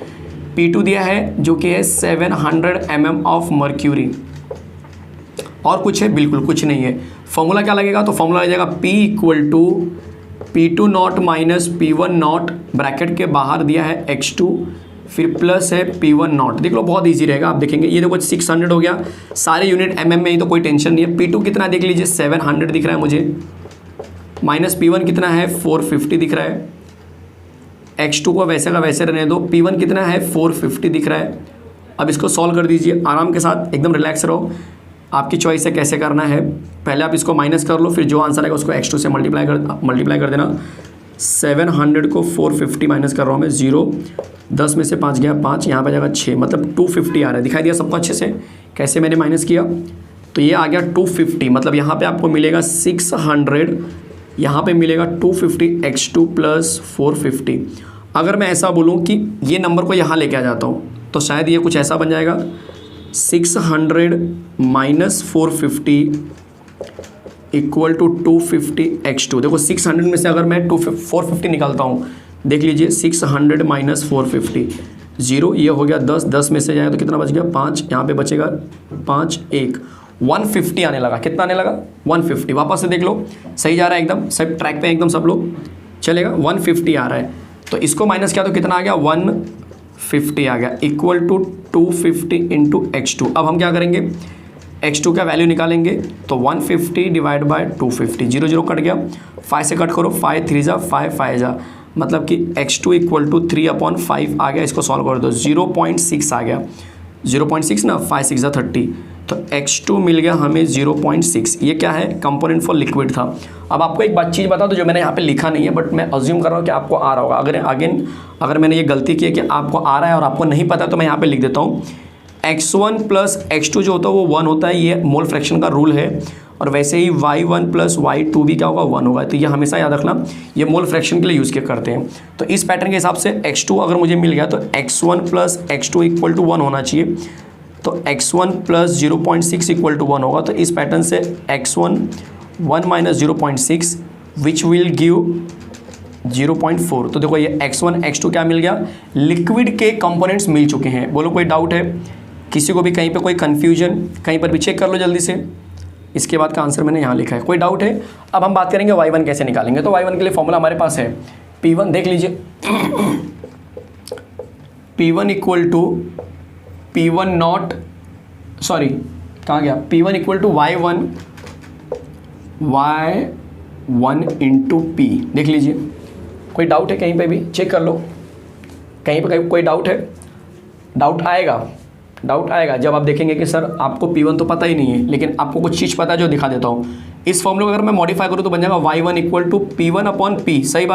P2 दिया है जो कि है 700 mm ऑफ मर्क्यूरी। और कुछ है? बिल्कुल कुछ नहीं है। फॉर्मूला क्या लगेगा? तो फॉर्मूला लगेगा P equal to P2 not minus P1 not, bracket के बाहर दिया है x2, फिर प्लस है P1 नॉट। देख लो बहुत इजी रहेगा, आप देखेंगे। ये देखो 600 हो गया, सारे यूनिट mm में ही, तो कोई टेंशन नहीं है। P2 कितना देख लीजिए 700 दिख रहा है मुझे, माइनस P1 कितना है 450 दिख रहा है। x2 को वैसे का वैसे रहने दो। P1 कितना है 450 दिख रहा है। अब इसको सॉल्व कर दीजिए आराम के साथ, एकदम रिलैक्स रहो। आपकी चॉइस है कैसे करना है। पहले आप इसको माइनस कर लो, फिर जो आंसर आएगा उसको x2 से मल्टीप्लाई कर देना। 700 को 450 माइनस कर रहा हूँ मैं, 0, 10 में से 5 गया 5, यहाँ पे जाएगा 6, मतलब 250 आ रहा है। दिखाई दिया सबको अच्छे से कैसे मैंने माइनस किया? तो ये आ गया 250, मतलब यहाँ पे आपको मिलेगा 600, यहाँ पे मिलेगा 250 x2 प्लस 450। अगर मैं ऐसा बोलूँ कि ये नंबर को यहाँ लेके आ जाता हूँ, तो शायद ये कुछ ऐसा बन जाएगा 600 माइनस 450 इक्वल टू 250 x2। देखो 600 में से अगर मैं 450 निकालता हूँ, देख लीजिए 600 माइनस 450, 0, ये हो गया 10, 10 में से जाएगा तो कितना बच गया 5, यहाँ पे बचेगा 5, 1, 150 आने लगा। कितना आने लगा? 150। वापस से देख लो, सही जा रहा है एकदम, सब ट्रैक पे एकदम सब लोग, चलेगा। 150 आ रहा है, तो इसको माइनस किया तो कितना आ गया? 150 आ गया, इक्वल टू 250 इंटू x2। अब हम क्या करेंगे? x2 का वैल्यू निकालेंगे, तो 150 डिवाइड बाय 250, 0 0 कट गया, 5 से कट करो, 5 3 जा 5 5 जा, मतलब कि x2 इक्वल टू 3/5 आ गया, इसको सॉल्व कर दो 0.6 आ गया, 0.6 ना, 5 6 30, तो x2 मिल गया हमें 0.6। ये क्या है, कंपोनेंट फॉर लिक्विड था। अब आपको एक बात चीज़ बता दो जो मैंने यहाँ पे लिखा नहीं है, बट मैं अज्यूम कर रहा हूँ कि आपको आ रहा होगा। अगर मैंने ये गलती की है कि आपको आ रहा है और आपको नहीं पता, तो मैं यहाँ पे लिख देता हूँ x1 प्लस x2 जो होता है वो 1 होता है, ये मोल फ्रैक्शन का रूल है। और वैसे ही y1 प्लस y2 भी क्या होगा, 1 होगा। तो ये हमेशा याद रखना, ये मोल फ्रैक्शन के लिए यूज़ किया करते हैं। तो इस पैटर्न के हिसाब से x2 अगर मुझे मिल गया तो x1 plus x2 equal to 1 होना चाहिए। तो x1 प्लस 0.6 इक्वल टू 1 होगा। तो इस पैटर्न से x1 1 minus 0.6 which will give 0.4। तो देखो ये x1 x2 क्या मिल गया, लिक्विड के कंपोनेंट्स मिल चुके हैं। बोलो कोई डाउट है किसी को भी, कहीं पे कोई कंफ्यूजन, कहीं पर भी चेक कर लो जल्दी से। इसके बाद का आंसर मैंने यहाँ लिखा है, कोई डाउट है। अब हम बात करेंगे y1 कैसे निकालेंगे। तो y1 के लिए फॉर्मूला हमारे पास है P1, देख लीजिए P1 equal to P1 not, sorry कहाँ गया, P1 equal to y1 into P। देख लीजिए कोई डाउट है कहीं पे भी, चेक कर लो कहीं पे कोई डाउट है। डाउट आएगा जब आप देखेंगे कि सर आपको P1 तो पता ही नहीं है, लेकिन आपको कुछ चीज़ पता है जो दिखा देता हूँ। इस फॉर्मूले को अगर मैं मॉडिफाई करूँ तो बन जाएगा y1 इक्वल टू P1/P। सही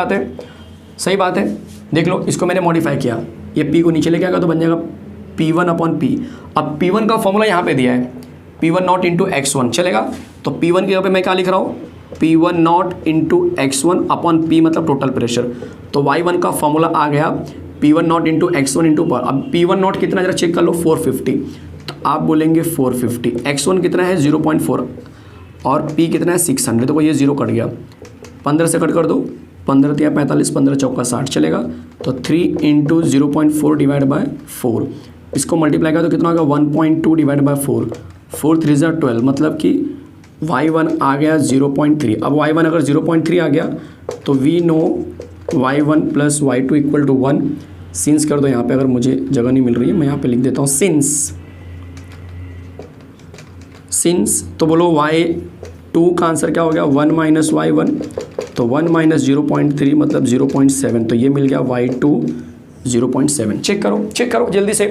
बात है, देख लो इसको मैंने मॉडिफाई किया, ये P को नीचे लेके आएगा तो बन जाएगा P1/P। अब P1 का फॉर्मूला यहाँ पे दिया है P1 नॉट इंटू x1, चलेगा। तो P1 के यहाँ पे मैं क्या लिख रहा हूँ, P1 नॉट इंटू x1/P मतलब टोटल प्रेशर। तो y1 का फॉर्मूला आ गया P1 not into x1 into पर। अब P1 नॉट कितना जरा चेक कर लो, 450। तो आप बोलेंगे 450, x1 कितना है 0.4 और P कितना है 600। तो ये 0 कट गया, 15 से कट कर दो, 15 3 45, 15 चौका 60 चलेगा। तो 3 इंटू 0.4 डिवाइड बाय 4, इसको मल्टीप्लाई करें तो कितना होगा 1.2 डिवाइड बाय 4, 4 3 12, मतलब कि y1 आ गया 0.3। अब y1 अगर 0.3 आ गया तो we know y1 plus y2 equal to 1। Since कर दो यहाँ पे, अगर मुझे जगह नहीं मिल रही है मैं यहाँ पे लिख देता हूँ सिंस। तो बोलो y2 का आंसर क्या हो गया, 1 माइनस y1, तो 1 माइनस 0.3 मतलब 0.7। तो ये मिल गया y2 0.7। चेक करो जल्दी से।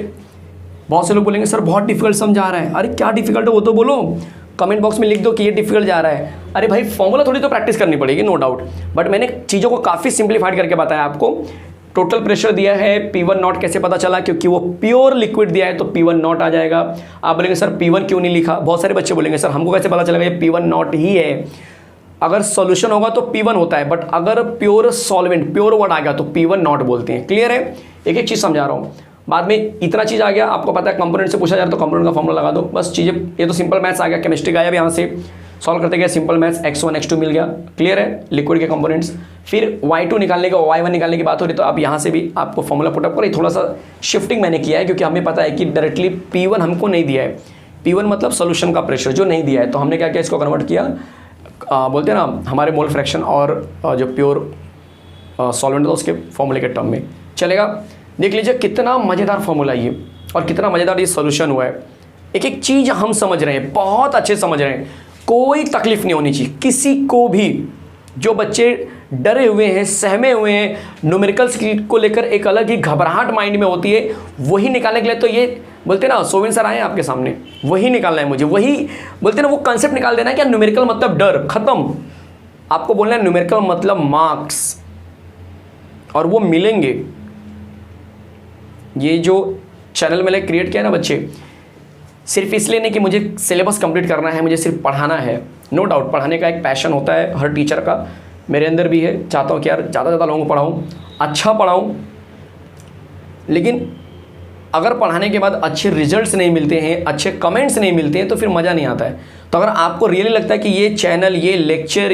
बहुत से लोग बोलेंगे सर बहुत डिफिकल्ट समझा रहा है। अरे क्या डिफिकल्ट है वो तो बोलो, कमेंट बॉक्स में लिख दो कि ये डिफिकल्ट जा रहा है। अरे भाई फॉर्मूला थोड़ी तो प्रैक्टिस करनी पड़ेगी, नो डाउट, बट मैंने चीज़ों को काफ़ी सिंप्लीफाइड करके बताया आपको। टोटल प्रेशर दिया है, P1 नॉट कैसे पता चला, क्योंकि वो प्योर लिक्विड दिया है तो P1 नॉट आ जाएगा। आप बोलेंगे सर P1 क्यों नहीं लिखा, बहुत सारे बच्चे बोलेंगे सर हमको कैसे पता चलेगा ये P1 नॉट ही है। अगर सॉल्यूशन होगा तो P1 होता है, बट अगर प्योर सॉल्वेंट प्योर वर्ड आ गया तो P1 नॉट बोलते हैं। क्लियर है, एक एक चीज़ समझा रहा हूँ। बाद में इतना चीज़ आ गया, आपको पता है कंपोनेंट से पूछा जाए तो कंपोनेंट का फॉर्मूला लगा दो, बस चीज़ें। ये तो सिंपल मैथ्स आ गया, केमिस्ट्री गायब यहाँ से सॉल्व करते गए, सिंपल मैथ्स x1 x2 मिल गया। क्लियर है, लिक्विड के कंपोनेंट्स। फिर y2 निकालने का, y1 निकालने की बात हो रही तो आप यहाँ से भी आपको फॉर्मूला पुटअप करें। थोड़ा सा शिफ्टिंग मैंने किया है क्योंकि हमें पता है कि डायरेक्टली P1 हमको नहीं दिया है, P1 मतलब सोल्यूशन का प्रेशर जो नहीं दिया है, तो हमने क्या किया, इसको कन्वर्ट किया, बोलते हैं ना हमारे मोल फ्रैक्शन और जो प्योर सॉल्वेंट था उसके फॉर्मूले के टर्म में। चलेगा, देख लीजिए कितना मज़ेदार फॉर्मूला ये और कितना मज़ेदार ये सोल्यूशन हुआ है। एक एक चीज़ हम समझ रहे हैं, बहुत अच्छे समझ रहे हैं, कोई तकलीफ नहीं होनी चाहिए किसी को भी। जो बच्चे डरे हुए हैं, सहमे हुए हैं, न्यूमेरिकल्स को लेकर एक अलग ही घबराहट माइंड में होती है, वही निकालने के लिए तो ये बोलते हैं ना, सोविन सर आए हैं आपके सामने, वही निकालना है मुझे, वही बोलते हैं ना, वो कंसेप्ट निकाल देना है कि न्यूमेरिकल मतलब डर, खत्म। आपको बोलना है न्यूमेरिकल मतलब मार्क्स, और वो मिलेंगे। ये जो चैनल मैंने क्रिएट किया ना बच्चे, सिर्फ इसलिए नहीं कि मुझे सिलेबस कंप्लीट करना है, मुझे सिर्फ पढ़ाना है। नो डाउट पढ़ाने का एक पैशन होता है हर टीचर का, मेरे अंदर भी है। चाहता हूँ कि यार ज़्यादा से ज़्यादा लोगों को पढ़ाऊँ, अच्छा पढ़ाऊँ, लेकिन अगर पढ़ाने के बाद अच्छे रिजल्ट्स नहीं मिलते हैं, अच्छे कमेंट्स नहीं मिलते हैं, तो फिर मज़ा नहीं आता है। तो अगर आपको रियली लगता है कि ये चैनल, ये लेक्चर,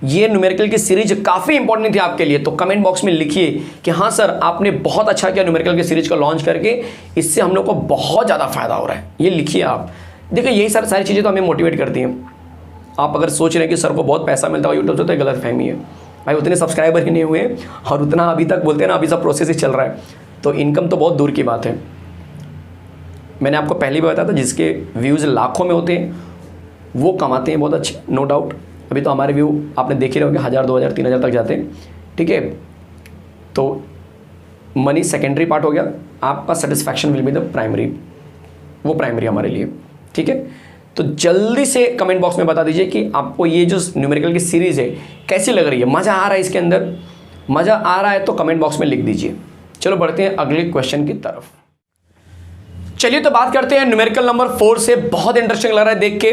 ये न्यूमेरिकल की सीरीज काफ़ी इंपॉर्टेंट थी आपके लिए, तो कमेंट बॉक्स में लिखिए कि हाँ सर आपने बहुत अच्छा किया न्यूमेरिकल की सीरीज को लॉन्च करके, इससे हम लोग को बहुत ज़्यादा फायदा हो रहा है। ये लिखिए आप। देखिए यही सारी चीज़ें तो हमें मोटिवेट करती हैं। आप अगर सोच रहे हैं कि सर को बहुत पैसा मिलता है यूट्यूब से, तो गलत फहमी है भाई। उतने सब्सक्राइबर ही नहीं हुए और उतना अभी तक बोलते हैं ना, अभी सब प्रोसेस ही चल रहा है, तो इनकम तो बहुत दूर की बात है। मैंने आपको पहले भी बताया था, जिसके व्यूज़ लाखों में होते हैं वो कमाते हैं बहुत अच्छे, नो डाउट। अभी तो हमारे व्यू आपने देखे रहे होंगे 1000 2000 3000 तक जाते हैं, ठीक है। तो मनी सेकेंडरी पार्ट हो गया, आपका satisfaction will be the primary, वो प्राइमरी हमारे लिए। ठीक है, तो जल्दी से कमेंट बॉक्स में बता दीजिए कि आपको ये जो न्यूमेरिकल की सीरीज़ है कैसी लग रही है, मज़ा आ रहा है इसके अंदर? मज़ा आ रहा है तो कमेंट बॉक्स में लिख दीजिए। चलो बढ़ते हैं अगले क्वेश्चन की तरफ। चलिए तो बात करते हैं न्यूमेरिकल नंबर 4 से। बहुत इंटरेस्टिंग लग रहा है देख के।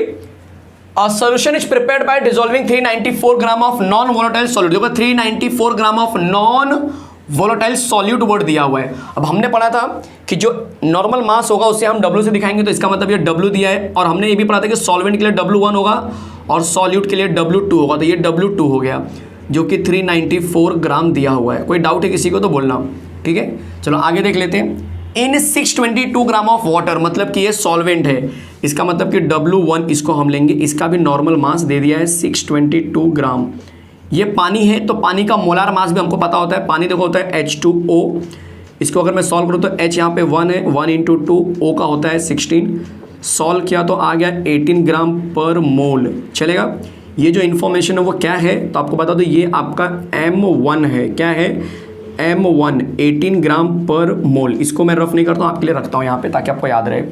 A solution is prepared by dissolving 394 gram of non volatile solute. देखो 394 gram of non volatile solute word दिया हुआ है। अब हमने पढ़ा था कि जो नॉर्मल मास होगा उसे हम W से दिखाएंगे, तो इसका मतलब ये W दिया है। और हमने ये भी पढ़ा था कि सॉल्वेंट के लिए W1 होगा और सॉल्यूट के लिए W2 होगा, तो ये W2 हो गया जो कि 394 ग्राम दिया हुआ है। कोई डाउट है किसी को तो बोलना। ठीक है, चलो आगे देख लेते हैं। इन 622 ग्राम ऑफ वाटर, मतलब कि ये सॉल्वेंट है, इसका मतलब कि W1 इसको हम लेंगे, इसका भी नॉर्मल मास दे दिया है 622 ग्राम। ये पानी है तो पानी का मोलार मास भी हमको पता होता है। पानी देखो होता है H2O, इसको अगर मैं सॉल्व करूँ तो H यहाँ पे 1 है, 1 × 2, O का होता है 16, सॉल्व किया तो आ गया 18 ग्राम पर मोल। चलेगा, ये जो इन्फॉर्मेशन है वो क्या है तो आपको बता दो, ये आपका M1 है। क्या है? M1, 18 ग्राम पर मोल। इसको मैं रफ नहीं करता हूँ, आपके लिए रखता हूँ यहाँ पे ताकि आपको याद रहे।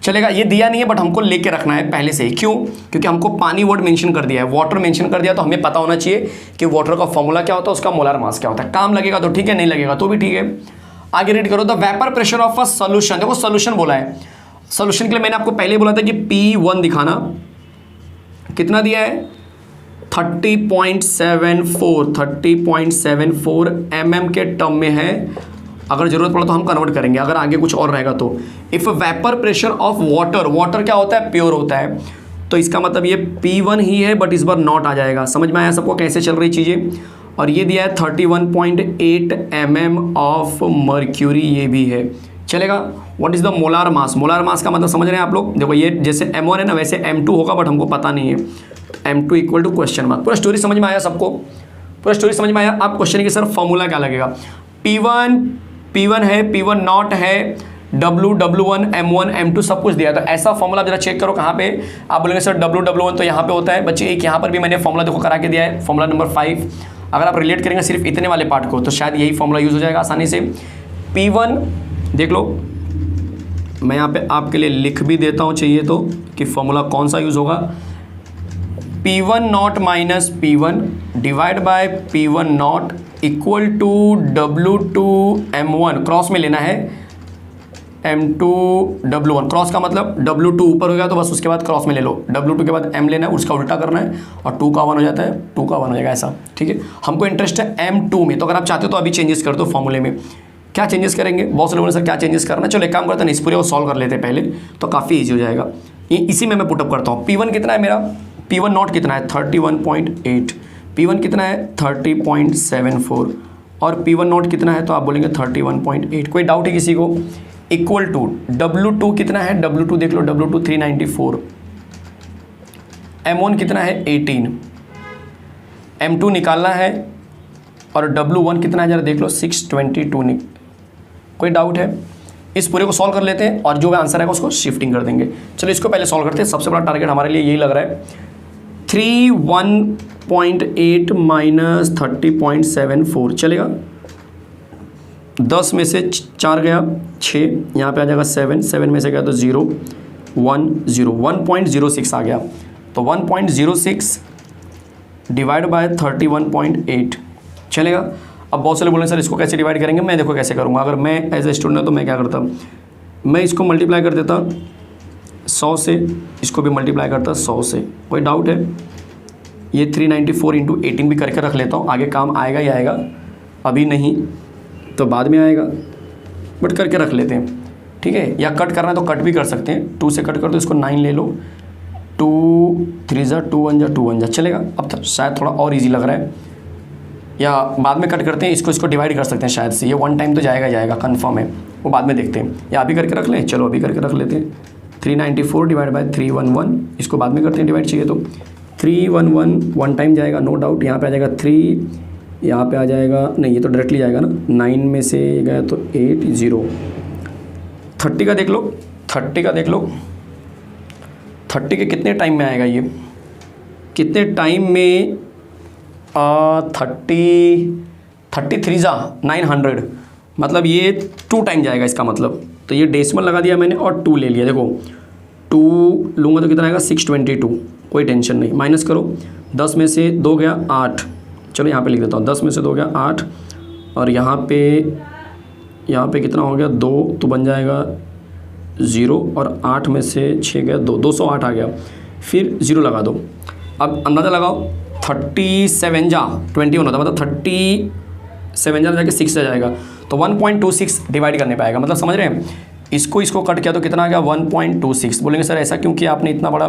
चलेगा, ये दिया नहीं है बट हमको लेके रखना है पहले से ही। क्यों? क्योंकि हमको पानी वर्ड मेंशन कर दिया है, वाटर मेंशन कर दिया, तो हमें पता होना चाहिए कि वाटर का फॉर्मूला क्या होता है, उसका मोलार मास क्या होता है। काम लगेगा तो ठीक है, नहीं लगेगा तो भी ठीक है। आगे रीड करो। The vapour pressure of a solution. देखो सोल्यूशन बोला है, सोल्यूशन के लिए मैंने आपको पहले बोला था कि P1 दिखाना। कितना दिया है? 30.74 mm के टर्म में है। अगर जरूरत पड़ा तो हम कन्वर्ट करेंगे, अगर आगे कुछ और रहेगा तो। If vapour pressure of water, water क्या होता है? प्योर होता है, तो इसका मतलब ये P1 ही है बट इस बार नॉट आ जाएगा। समझ में आया सबको कैसे चल रही चीज़ें? और ये दिया है 31.8 mm ऑफ मर्क्यूरी, ये भी है। चलेगा। What is the molar mass? Molar mass का मतलब समझ रहे हैं आप लोग? देखो ये जैसे M1 है ना, वैसे M2 होगा बट हमको पता नहीं है। M2 equal to question mark. पूरा स्टोरी समझ में आया सबको? पूरा स्टोरी समझ में आया? आप क्वेश्चन के सर फॉर्मूला क्या लगेगा? P1 है, P1 नॉट है, W1, M1, M2 सब कुछ दिया। तो ऐसा फॉर्मूला जरा चेक करो कहाँ पे। आप बोलेंगे सर W1 तो यहाँ पे होता है। बच्चे एक यहाँ पर भी मैंने फॉर्मूला देखो करा के दिया है, फॉर्मूला नंबर 5। अगर आप रिलेट करेंगे सिर्फ इतने वाले पार्ट को तो शायद यही फॉर्मूला यूज़ हो जाएगा आसानी से। P1 देख लो, मैं यहाँ पे आपके लिए लिख भी देता हूँ चाहिए तो कि फॉर्मूला कौन सा यूज़ होगा। P1 not minus P1 divide by P1 not equal to W2 M1, cross में लेना है M2 W1। क्रॉस का मतलब W2 ऊपर हो गया तो बस उसके बाद क्रॉस में ले लो, W2 के बाद M लेना है, उसका उल्टा करना है और 2 का 1 हो जाता है, 2 का 1 हो जाएगा ऐसा। ठीक है, हमको इंटरेस्ट है M2 में, तो अगर आप चाहते हो तो अभी चेंजेस कर दो फॉर्मूले में। क्या चेंजेस करेंगे? बहुत से लोगों ने सर क्या चेंजेस करना है। चलो एक काम करते हैं, इस पूरे को सॉल्व कर लेते हैं पहले, तो काफ़ी ईजी हो जाएगा। इसी में मैं पुटअप करता हूँ। P1 कितना है मेरा? P1 नॉट कितना है? 31.8। P1 कितना है? 30.74। और P1 नॉट कितना है? तो आप बोलेंगे 31.8। कोई डाउट है किसी को? इक्वल टू W2 कितना है? W2 देख लो, W2 394। M1 कितना है? 18। M2 निकालना है और W1 कितना है जरा देख लो, 622। कोई डाउट है? इस पूरे को सॉल्व कर लेते हैं और जो आंसर है उसको शिफ्टिंग कर देंगे। चलो इसको पहले सॉल्व करते हैं। सबसे बड़ा टारगेट हमारे लिए यही लग रहा है। 31.8 माइनस 30.74 चलेगा। 10 में से 4 गया 6, यहाँ पे आ जाएगा 7 में से गया तो 0 1 0, 1.06 आ गया। तो 1.06 डिवाइड बाय 31.8 चलेगा। अब बहुत सारे बोलेंगे सर इसको कैसे डिवाइड करेंगे? मैं देखो कैसे करूँगा। अगर मैं एज ए स्टूडेंट तो मैं क्या करता, मैं इसको मल्टीप्लाई कर देता 100 से, इसको भी मल्टीप्लाई करता 100 से। कोई डाउट है? ये 394 × 18 भी करके रख लेता हूँ, आगे काम आएगा ही आएगा, अभी नहीं तो बाद में आएगा, बट करके रख लेते हैं। ठीक है, या कट करना है तो कट भी कर सकते हैं। 2 से कट कर दो, इसको 9 ले लो, 2 3 जा 2 1 जा 2 1 जा चलेगा। अब तक शायद थोड़ा और ईजी लग रहा है, या बाद में कट करते हैं, इसको डिवाइड कर सकते हैं शायद से। ये 1 टाइम तो जाएगा कंफर्म है, वो बाद में देखते हैं, या अभी करके रख लें। चलो अभी करके रख लेते हैं। 394 डिवाइड बाय 311, इसको बाद में करते हैं डिवाइड चाहिए तो। 311 1 टाइम जाएगा नो डाउट, यहाँ पे आ जाएगा 3, यहाँ पे आ जाएगा, नहीं ये तो डायरेक्टली जाएगा ना, 9 में से गया तो 8 0। 30 का देख लो, 30 का देख लो, 30 के कितने टाइम में आएगा? ये कितने टाइम में 33 जा 900, मतलब ये 2 टाइम जाएगा इसका मतलब। तो ये डेसिमल लगा दिया मैंने और 2 ले लिया। देखो 2 लूँगा तो कितना आएगा 622, कोई टेंशन नहीं। माइनस करो, 10 में से 2 गया 8, चलो यहाँ पे लिख देता हूँ, 10 में से 2 गया 8, और यहाँ पे कितना हो गया 2, तो बन जाएगा 0, और 8 में से 6 गया 2, 208 आ गया। फिर 0 लगा दो। अब अंदाज़ा लगाओ, 37 जा 21 होता, मतलब 37 जा जाके 6 आ जाएगा, तो 1.26 डिवाइड करने पाएगा, मतलब समझ रहे हैं। इसको कट किया तो कितना आ गया 1.26। बोलेंगे सर ऐसा क्यों किया आपने इतना बड़ा?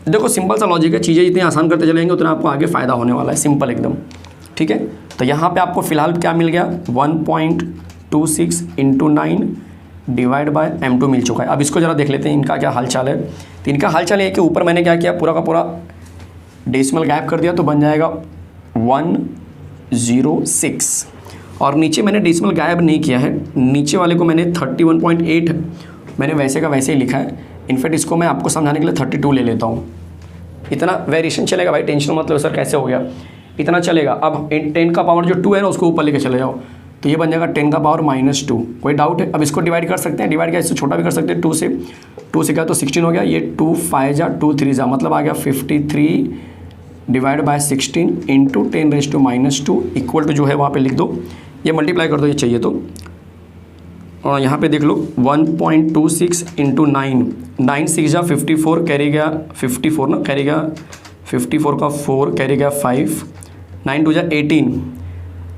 देखो सिंपल सा लॉजिक है, चीज़ें जितनी आसान करते चलेंगे उतना आपको आगे फ़ायदा होने वाला है, सिंपल एकदम। ठीक है, तो यहाँ पे आपको फिलहाल क्या मिल गया 1.26 इंटू 9 डिवाइड बाय m2 मिल चुका है। अब इसको ज़रा देख लेते हैं इनका क्या हालचाल है। तो इनका हालचाल ये कि ऊपर मैंने क्या किया, पूरा का पूरा डेसिमल गायब कर दिया, तो बन जाएगा 106, और नीचे मैंने डेसिमल गायब नहीं किया है, नीचे वाले को मैंने 31.8 मैंने वैसे का वैसे ही लिखा है। इनफैक्ट इसको मैं आपको समझाने के लिए 32 ले लेता हूँ। इतना वेरिएशन चलेगा भाई, टेंशन मत लो सर कैसे हो गया, इतना चलेगा। अब 10 का पावर जो 2 है ना उसको ऊपर लेके चले जाओ, तो ये बन जाएगा 10 का पावर -2। कोई डाउट है? अब इसको डिवाइड कर सकते हैं, डिवाइड क्या इससे छोटा भी कर सकते हैं, 2 से क्या तो 16 हो गया, ये 2 5 जा 2 3 जा, मतलब आ गया 53 divide by 16 into 10⁻² equal to जो है वहाँ पे लिख दो, ये मल्टीप्लाई कर दो ये चाहिए तो, और यहाँ पे देख लो 1.26 इंटू 9, 9 6 जा 54, कैरी गया 54 ना, कैरी गया 54 का 4, कैरी गया 5, 9 2 जा 18,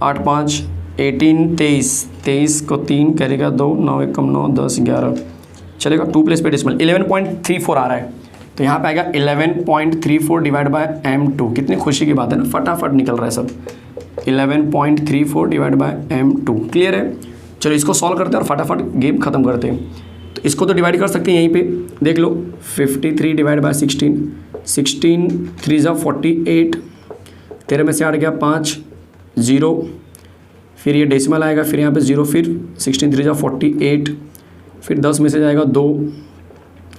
8 5 18, 23 को 3, कैरी गया 2, 9 1 कम 9, 10 11, चलेगा 2 प्लेस पे डेसिमल 11.34 आ रहा है, तो यहाँ पे आएगा 11.34 डिवाइड बाय m2। कितनी खुशी की बात है ना, फटाफट निकल रहा है सब। 11.34 डिवाइड बाय m2, क्लियर है? चलो इसको सॉल्व करते हैं और फटाफट गेम ख़त्म करते हैं। तो इसको तो डिवाइड कर सकते हैं यहीं पे, देख लो 53 डिवाइड बाय 16, 16 3 जा 48, 13 में से 8 गया 5, 0, फिर ये डेसिमल आएगा, फिर यहाँ पे 0, फिर 16 3 जा 48, फिर 10 में से जाएगा 2,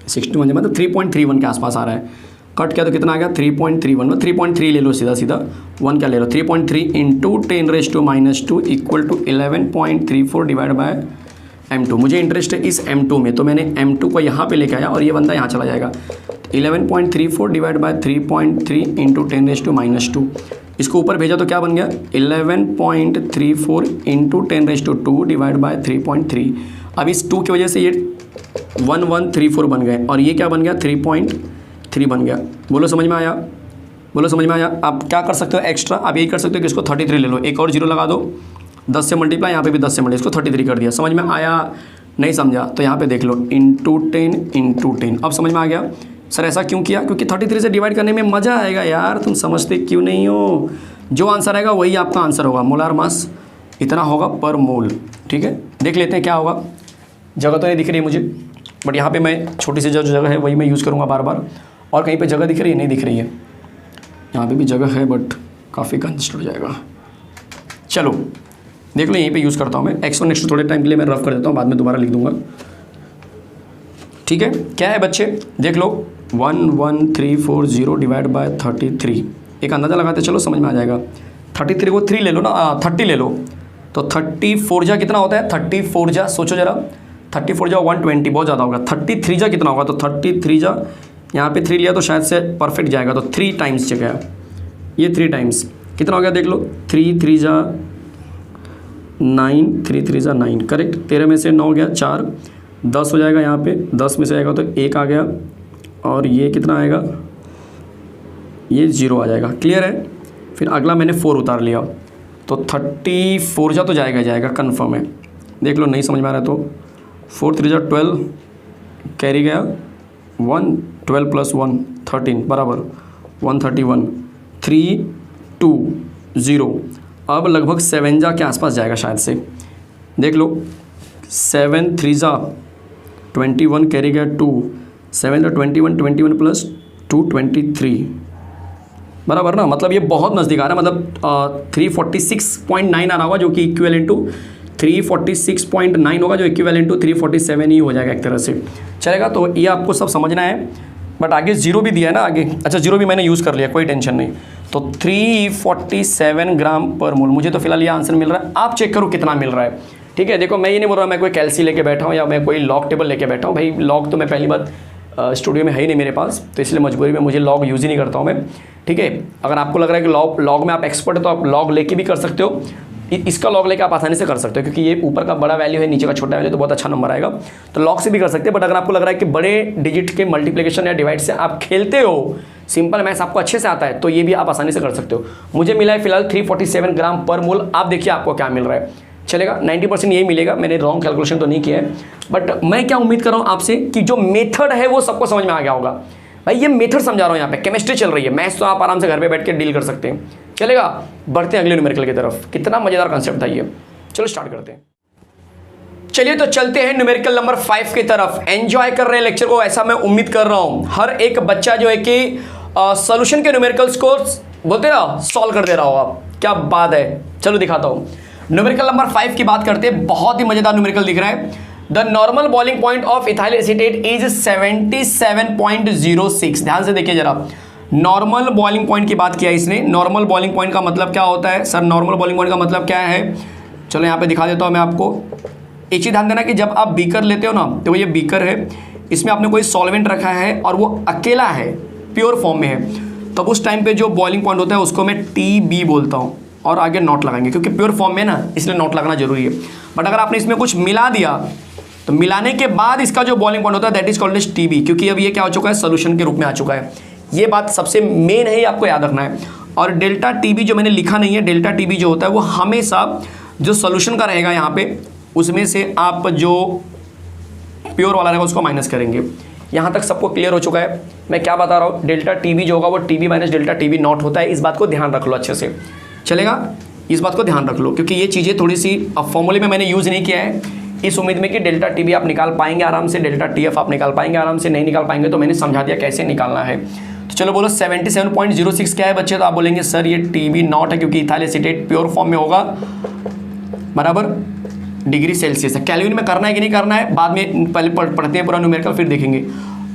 61 मतलब 3.31 के आसपास आ रहा है। कट किया तो कितना आ गया 3.31, मतलब 3.3 ले लो सीधा 1 क्या ले लो 3.3 into 10⁻² equal to 11.34 divide by m2। मुझे इंटरेस्ट है इस m2 में, तो मैंने m2 को यहाँ पे लेके आया और ये बंदा यहाँ चला जाएगा। 11.34 डिवाइड बाय 3.3 इंटू 10⁻², इसको ऊपर भेजा तो क्या बन गया 11.34 इंटू 10⁻² डिवाइड बाय 3.3। अब इस 2 की वजह से ये 1134 बन गए, और ये क्या बन गया 3.3 बन गया। बोलो समझ में आया? बोलो समझ में आया? आप क्या कर सकते हो एक्स्ट्रा, आप यही कर सकते हो कि इसको 33 ले लो, एक और 0 लगा दो, 10 से मल्टीप्लाई, यहाँ पे भी 10 से मल्टीप्लाई, इसको 33 कर दिया। समझ में आया? नहीं समझा तो यहाँ पे देख लो इंटू 10। अब समझ में आ गया? सर ऐसा क्यों किया? क्योंकि 33 से डिवाइड करने में मज़ा आएगा यार, तुम समझते क्यों नहीं हो? जो आंसर आएगा वही आपका आंसर होगा। मोलार मास इतना होगा पर मोल। ठीक है, देख लेते हैं क्या होगा। जगह तो नहीं दिख रही है मुझे, बट यहाँ पे मैं छोटी सी जो जगह है वही मैं यूज़ करूँगा बार बार। और कहीं पे जगह दिख रही है? नहीं दिख रही है। यहाँ पे भी जगह है बट काफ़ी कंजस्ट हो जाएगा। चलो देख लो, यहीं पे यूज़ करता हूँ मैं। एक्स और नेक्स्ट थोड़े टाइम के लिए मैं रफ कर देता हूँ, बाद में दोबारा लिख दूँगा। ठीक है, क्या है बच्चे देख लो 11340 डिवाइड बाय 33। एक अंदाज़ा लगाते चलो, समझ में आ जाएगा। 33 को 3 ले लो ना, 30 ले लो, तो 34 जा कितना होता है? 34 जा सोचो जरा, 34 जा 120, बहुत ज़्यादा होगा। 33 जा कितना होगा? तो 33 जा यहाँ पे 3 लिया तो शायद से परफेक्ट जाएगा, तो 3 टाइम्स जगह ये 3 टाइम्स कितना हो गया देख लो। 3 3 जा 9, 3 3 जा 9 करेक्ट। 13 में से 9 गया 4, 10 हो जाएगा यहाँ पे, 10 में से आएगा तो 1 आ गया, और ये कितना आएगा? ये 0 आ जाएगा। क्लियर है? फिर अगला मैंने 4 उतार लिया, तो 34 जा तो जाएगा कन्फर्म है। देख लो नहीं समझ में आ रहा है तो 4 3 जा 12, कैरी गया 1, 12 + 1 13 बराबर 131, 3 2 0। अब लगभग 7 जा के आसपास जाएगा शायद से। देख लो 7 3 जा 21, कैरी गया 2, 7 जा 21, 21 + 2 23 बराबर ना। मतलब ये बहुत नज़दीक आ रहा है, मतलब 346.9 आ रहा होगा, जो कि इक्विवेलेंट टू 346.9 होगा, जो इक्विवेलेंट टू 347 ही हो जाएगा एक तरह से। चलेगा? तो ये आपको सब समझना है। बट आगे जीरो भी दिया है ना आगे, अच्छा जीरो भी मैंने यूज़ कर लिया, कोई टेंशन नहीं। तो 347 ग्राम पर मोल, मुझे तो फिलहाल ये आंसर मिल रहा है, आप चेक करो कितना मिल रहा है। ठीक है, देखो मैं ये नहीं बोल रहा मैं कोई कैल्सी लेके बैठा हूँ या मैं कोई लॉग टेबल लेके बैठा हूँ, भाई लॉग तो मैं पहली बात स्टूडियो में है ही नहीं मेरे पास, तो इसलिए मजबूरी में मुझे लॉग यूज़ ही नहीं करता हूँ मैं। ठीक है, अगर आपको लग रहा है कि लॉग में आप एक्सपर्ट है तो आप लॉग लेके भी कर सकते हो, इसका लॉग लेके आप आसानी से कर सकते हो, क्योंकि ये ऊपर का बड़ा वैल्यू है, नीचे का छोटा वैल्यू, तो बहुत अच्छा नंबर आएगा, तो लॉग से भी कर सकते हैं। बट अगर आपको लग रहा है कि बड़े डिजिट के मल्टीप्लिकेशन या डिवाइड से आप खेलते हो, सिंपल मैथ्स आपको अच्छे से आता है, तो ये भी आप आसानी से कर सकते हो। मुझे मिला है फिलहाल 347 ग्राम पर मोल, आप देखिए आपको क्या मिल रहा है, चलेगा 90% यही मिलेगा, मैंने रॉन्ग कैलकुलेशन तो नहीं किया है। बट मैं क्या उम्मीद कर रहा हूँ आपसे कि जो मेथड है वो सबको समझ में आ गया होगा। भाई ये मेथड समझा रहा हूँ, यहाँ पे केमिस्ट्री चल रही है, मैथ्स तो आप आराम से घर पे बैठ के डील कर सकते हैं। चलेगा, बढ़ते हैं अगले न्यूमेरिकल की तरफ। कितना मजेदार कंसेप्ट था ये, चलो स्टार्ट करते हैं। चलिए तो चलते हैं न्यूमेरिकल नंबर 5 की तरफ। एंजॉय कर रहे हैं लेक्चर को, ऐसा मैं उम्मीद कर रहा हूँ। हर एक बच्चा जो है कि सॉल्यूशन के न्यूमेरिकल्स को बोलते हैं ना, सॉल्व कर दे रहा होगा, क्या बात है। चलो दिखाता हूँ, न्यूमेरिकल नंबर 5 की बात करते हैं। बहुत ही मजेदार न्यूमेरिकल दिख रहा है। The normal boiling point of ethyl acetate is 77.06। ध्यान से देखिए जरा, नॉर्मल बॉइलिंग पॉइंट की बात किया इसने। नॉर्मल बॉइलिंग पॉइंट का मतलब क्या होता है सर? नॉर्मल बॉइलिंग पॉइंट का मतलब क्या है, चलो यहाँ पे दिखा देता हूँ मैं आपको। एक चीज़ ध्यान देना कि जब आप बीकर लेते हो ना, तो ये बीकर है, इसमें आपने कोई सॉल्वेंट रखा है और वो अकेला है, प्योर फॉर्म में है, तब उस टाइम पे जो बॉइलिंग पॉइंट होता है उसको मैं TB बोलता हूँ, और आगे नॉट लगाएंगे, क्योंकि प्योर फॉर्म में ना, इसलिए नॉट लगाना जरूरी है। बट अगर आपने इसमें कुछ मिला दिया, तो मिलाने के बाद इसका जो बॉइलिंग पॉइंट होता है that is called as TB, क्योंकि अब ये क्या हो चुका है, सोल्यूशन के रूप में आ चुका है। ये बात सबसे मेन है, आपको याद रखना है। और डेल्टा TB जो मैंने लिखा नहीं है, डेल्टा TB जो होता है वो हमेशा जो सोल्यूशन का रहेगा यहाँ पे, उसमें से आप जो प्योर वाला रहेगा उसको माइनस करेंगे। यहाँ तक सबको क्लियर हो चुका है मैं क्या बता रहा हूँ? डेल्टा TB जो होगा वो TB minus delta TB not होता है, इस बात को ध्यान रख लो अच्छे से, चलेगा? इस बात को ध्यान रख लो, क्योंकि ये चीज़ें थोड़ी सी अब फॉर्मूले में मैंने यूज़ नहीं किया है, इस उम्मीद में कि डेल्टा TB आप निकाल पाएंगे आराम से, डेल्टा TF आप निकाल पाएंगे आराम से। नहीं निकाल पाएंगे तो मैंने समझा दिया कैसे निकालना है। तो चलो बोलो 77.06 क्या है बच्चे? तो आप बोलेंगे सर ये TB नॉट है, क्योंकि इथाइल एसीटेट प्योर फॉर्म में होगा, बराबर डिग्री सेल्सियस है। केल्विन में करना है कि नहीं करना है बाद में, पहले पढ़ते हैं पूरा न्यूमेरिकल फिर देखेंगे।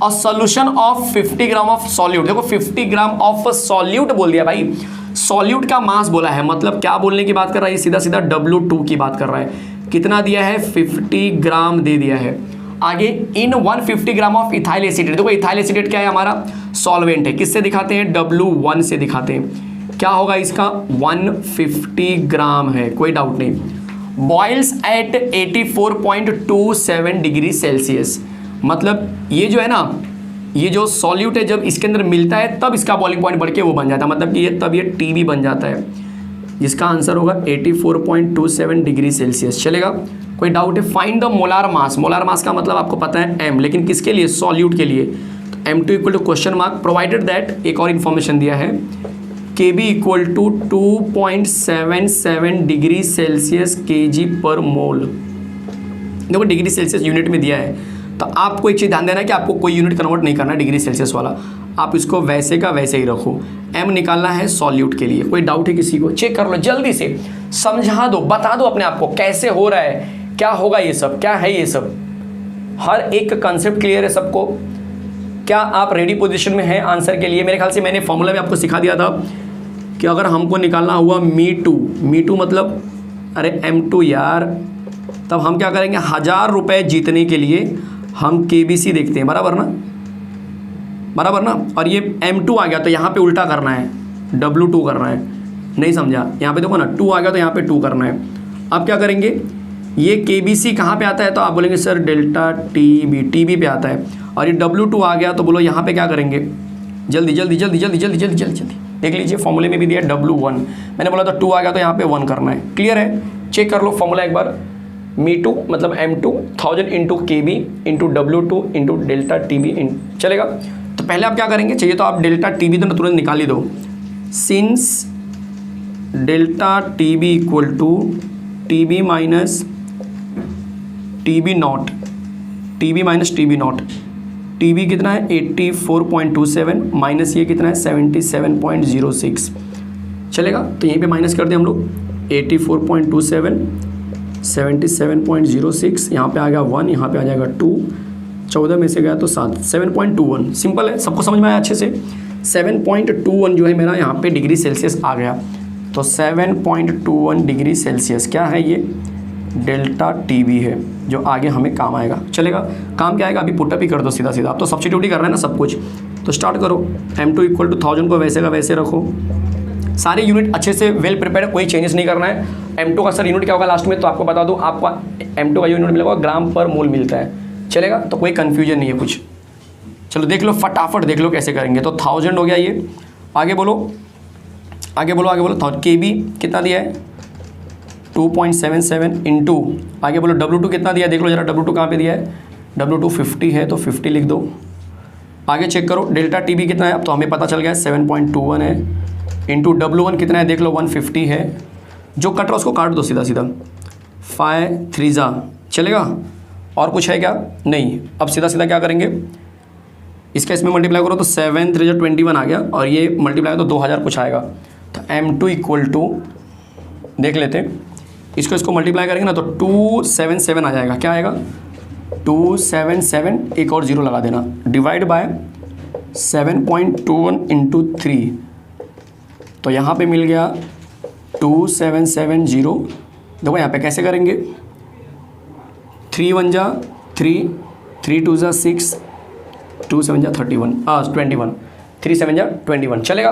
और solution of 50 gram of solute, देखो 50 ग्राम ऑफ सॉल्यूट बोल दिया भाई, सॉल्यूट का मास बोला है, मतलब क्या बोलने की बात कर रहा है? सीधा सीधा W2 की बात कर रहा है। कितना दिया है? 50 ग्राम दे दिया है। आगे इन 150 ग्राम ऑफ इथाइल एसीटेट, देखो इथाइल एसीटेट क्या है? हमारा सॉल्वेंट है। किससे दिखाते हैं? W1 से दिखाते हैं। क्या होगा इसका? 150 ग्राम है, कोई डाउट नहीं। बॉइल्स एट 84.27 डिग्री सेल्सियस, मतलब ये जो है ना, ये जो सॉल्यूट है जब इसके अंदर मिलता है तब इसका बॉइलिंग पॉइंट बढ़ के वो बन जाता है, मतलब कि ये तब ये TB बन जाता है, जिसका आंसर होगा 84.27 डिग्री सेल्सियस। चलेगा? कोई डाउट है? Find the molar mass. Molar mass का मतलब आपको पता है M, लेकिन किसके लिए? सॉल्यूट के लिए। तो M2 equal to question mark, provided that, एक और इन्फॉर्मेशन दिया है, KB equal to 2.77 degree Celsius kg पर मोल। देखो डिग्री सेल्सियस यूनिट में दिया है, तो आपको एक चीज़ ध्यान देना है कि आपको कोई यूनिट कन्वर्ट नहीं करना डिग्री सेल्सियस वाला, आप इसको वैसे का वैसे ही रखो। M निकालना है सॉल्यूट के लिए। कोई डाउट है किसी को? चेक कर लो जल्दी से, समझा दो, बता दो अपने आप को कैसे हो रहा है, क्या होगा ये सब, क्या है ये सब। हर एक कंसेप्ट क्लियर है सबको? क्या आप रेडी पोजीशन में हैं आंसर के लिए? मेरे ख्याल से मैंने फॉर्मूला में आपको सिखा दिया था कि अगर हमको निकालना हुआ मी2 मतलब अरे M2 यार, तब हम क्या करेंगे? 1000 रुपये जीतने के लिए हम KBC देखते हैं, बराबर ना, बराबर ना। और ये M2 आ गया तो यहाँ पे उल्टा करना है, W2 करना है। नहीं समझा? यहाँ पे देखो ना, 2 आ गया तो यहाँ पे 2 करना है। अब क्या करेंगे? ये KBC कहाँ पे आता है? तो आप बोलेंगे सर डेल्टा TB पे आता है। और ये W2 आ गया तो बोलो यहाँ पे क्या करेंगे? जल्दी जल्दी जल्दी जल्दी जल्दी जल्दी जल्दी जल्दी देख लीजिए, फॉर्मूले में भी दिया W1, मैंने बोला तो 2 आ गया तो यहाँ पे 1 करना है। क्लियर है? चेक कर लो फॉर्मूला एक बार। मी2 मतलब M2 1000 into KB into W2 into delta TB चलेगा? तो पहले आप क्या करेंगे? चाहिए तो आप डेल्टा TB तो तुरंत निकाल ही दो। Since delta TB equal to TB minus TB naught, TB minus TB naught. TB कितना है? 84.27 माइनस ये कितना है? 77.06। चलेगा? तो यहीं पे माइनस कर दें हम लोग, 84.27 77.06, यहाँ पे आ गया 1, यहाँ पे आ जाएगा 2, 14 में से गया तो 7, 7.21 सिंपल है, सबको समझ में आया अच्छे से। 7.21 जो है मेरा यहाँ पे डिग्री सेल्सियस आ गया। तो 7.21 डिग्री सेल्सियस क्या है, ये डेल्टा टीवी है जो आगे हमें काम आएगा। चलेगा, काम क्या आएगा अभी पुटअप ही कर दो सीधा सीधा, आप तो सब्स्टिट्यूट ही कर रहे हैं ना सब कुछ। तो स्टार्ट करो, M2 इक्वल टू 1000 को वैसे का वैसे रखो, सारे यूनिट अच्छे से वेल प्रिपेयर्ड, कोई चेंजेस नहीं करना है। M2 का सर यूनिट क्या होगा लास्ट में, तो आपको बता दूँ, आपका M2 का यूनिट मिलेगा ग्राम पर मोल मिलता है। चलेगा, तो कोई कन्फ्यूजन नहीं है कुछ। चलो देख लो, फटाफट देख लो कैसे करेंगे। तो 1000 हो गया ये, आगे बोलो आगे बोलो आगे बोलो। KB कितना दिया है 2.77 इंटू, आगे बोलो W2 कितना दिया है, देख लो जरा W2 कहाँ पे दिया है, W2 50 है तो 50 लिख दो। आगे चेक करो डेल्टा TB कितना है, अब तो हमें पता चल गया 7.21 है, इंटू W1 कितना है देख लो 150 है, जो कट रहा उसको काट दो सीधा सीधा, 5 3 चलेगा। और कुछ है क्या, नहीं। अब सीधा सीधा क्या करेंगे, इसका इसमें मल्टीप्लाई करो तो 7 3 21 आ गया, और ये मल्टीप्लाई तो 2000 कुछ आएगा। तो M2 इक्वल टू देख लेते हैं, इसको मल्टीप्लाई करेंगे ना तो 277 आ जाएगा। क्या आएगा 277, एक और जीरो लगा देना, डिवाइड बाय 7.21 इंटू 3, तो यहाँ पे मिल गया 2770। देखो यहाँ पे कैसे करेंगे, 3 1 जा 3, 3 2 जा 6, 2 7 जा 31, 21, 3 7 जा 21। चलेगा,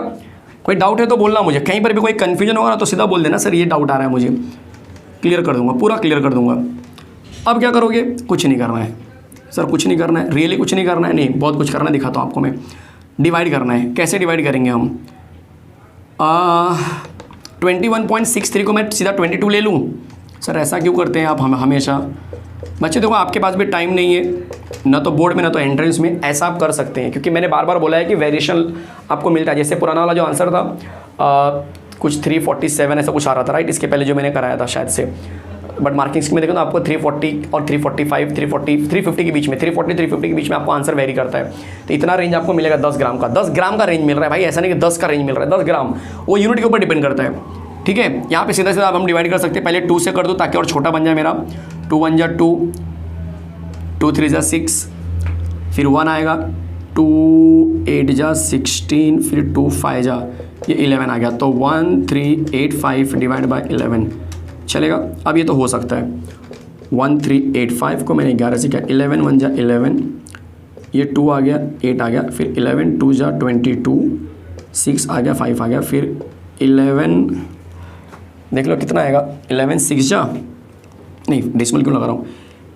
कोई डाउट है तो बोलना मुझे, कहीं पर भी कोई कन्फ्यूजन होगा ना तो सीधा बोल देना सर ये डाउट आ रहा है मुझे, क्लियर कर दूंगा, पूरा क्लियर कर दूंगा। अब क्या करोगे, कुछ नहीं करना है सर, कुछ नहीं करना है, रियली कुछ नहीं करना है, नहीं बहुत कुछ करना है, दिखाता हूँ आपको मैं। डिवाइड करना है, कैसे डिवाइड करेंगे हम, 21.63 को मैं सीधा 22 ले लूँ। सर ऐसा क्यों करते हैं आप हमेशा, बच्चे देखो आपके पास भी टाइम नहीं है, ना तो बोर्ड में ना तो एंट्रेंस में, ऐसा आप कर सकते हैं, क्योंकि मैंने बार बार बोला है कि वेरिएशन आपको मिलता है। जैसे पुराना वाला जो आंसर था कुछ 347 ऐसा कुछ आ रहा था राइट, इसके पहले जो मैंने कराया था शायद से, बट मार्किंग स्कीम में देखो तो आपको 340 और 345 340 350 के बीच में, 340 350 के बीच में आपको आंसर वेरी करता है। तो इतना रेंज आपको मिलेगा 10 ग्राम का, 10 ग्राम का रेंज मिल रहा है भाई, ऐसा नहीं कि 10 का रेंज मिल रहा है, 10 ग्राम, वो यूनिट के ऊपर डिपेंड करता है। ठीक है, यहाँ पे सीधा सीधा अब हम डिवाइड कर सकते हैं, पहले 2 से कर दो ताकि और छोटा बन जाए मेरा, 2 1 जा 2, 2 3 जा 6, फिर 1 आएगा, 2 8 जा 16, फिर 2 5 जा ये 11 आ गया, तो 1385 डिवाइड बाय 11। चलेगा, अब ये तो हो सकता है, 1385 को मैंने 11 से किया, 11 1 जा 11, ये 2 आ गया 8 आ गया, फिर 11 2 जा 22, 6 आ गया 5 आ गया, फिर 11 देख लो कितना आएगा, 11 6 जा, नहीं डेसिमल क्यों लगा रहा हूँ,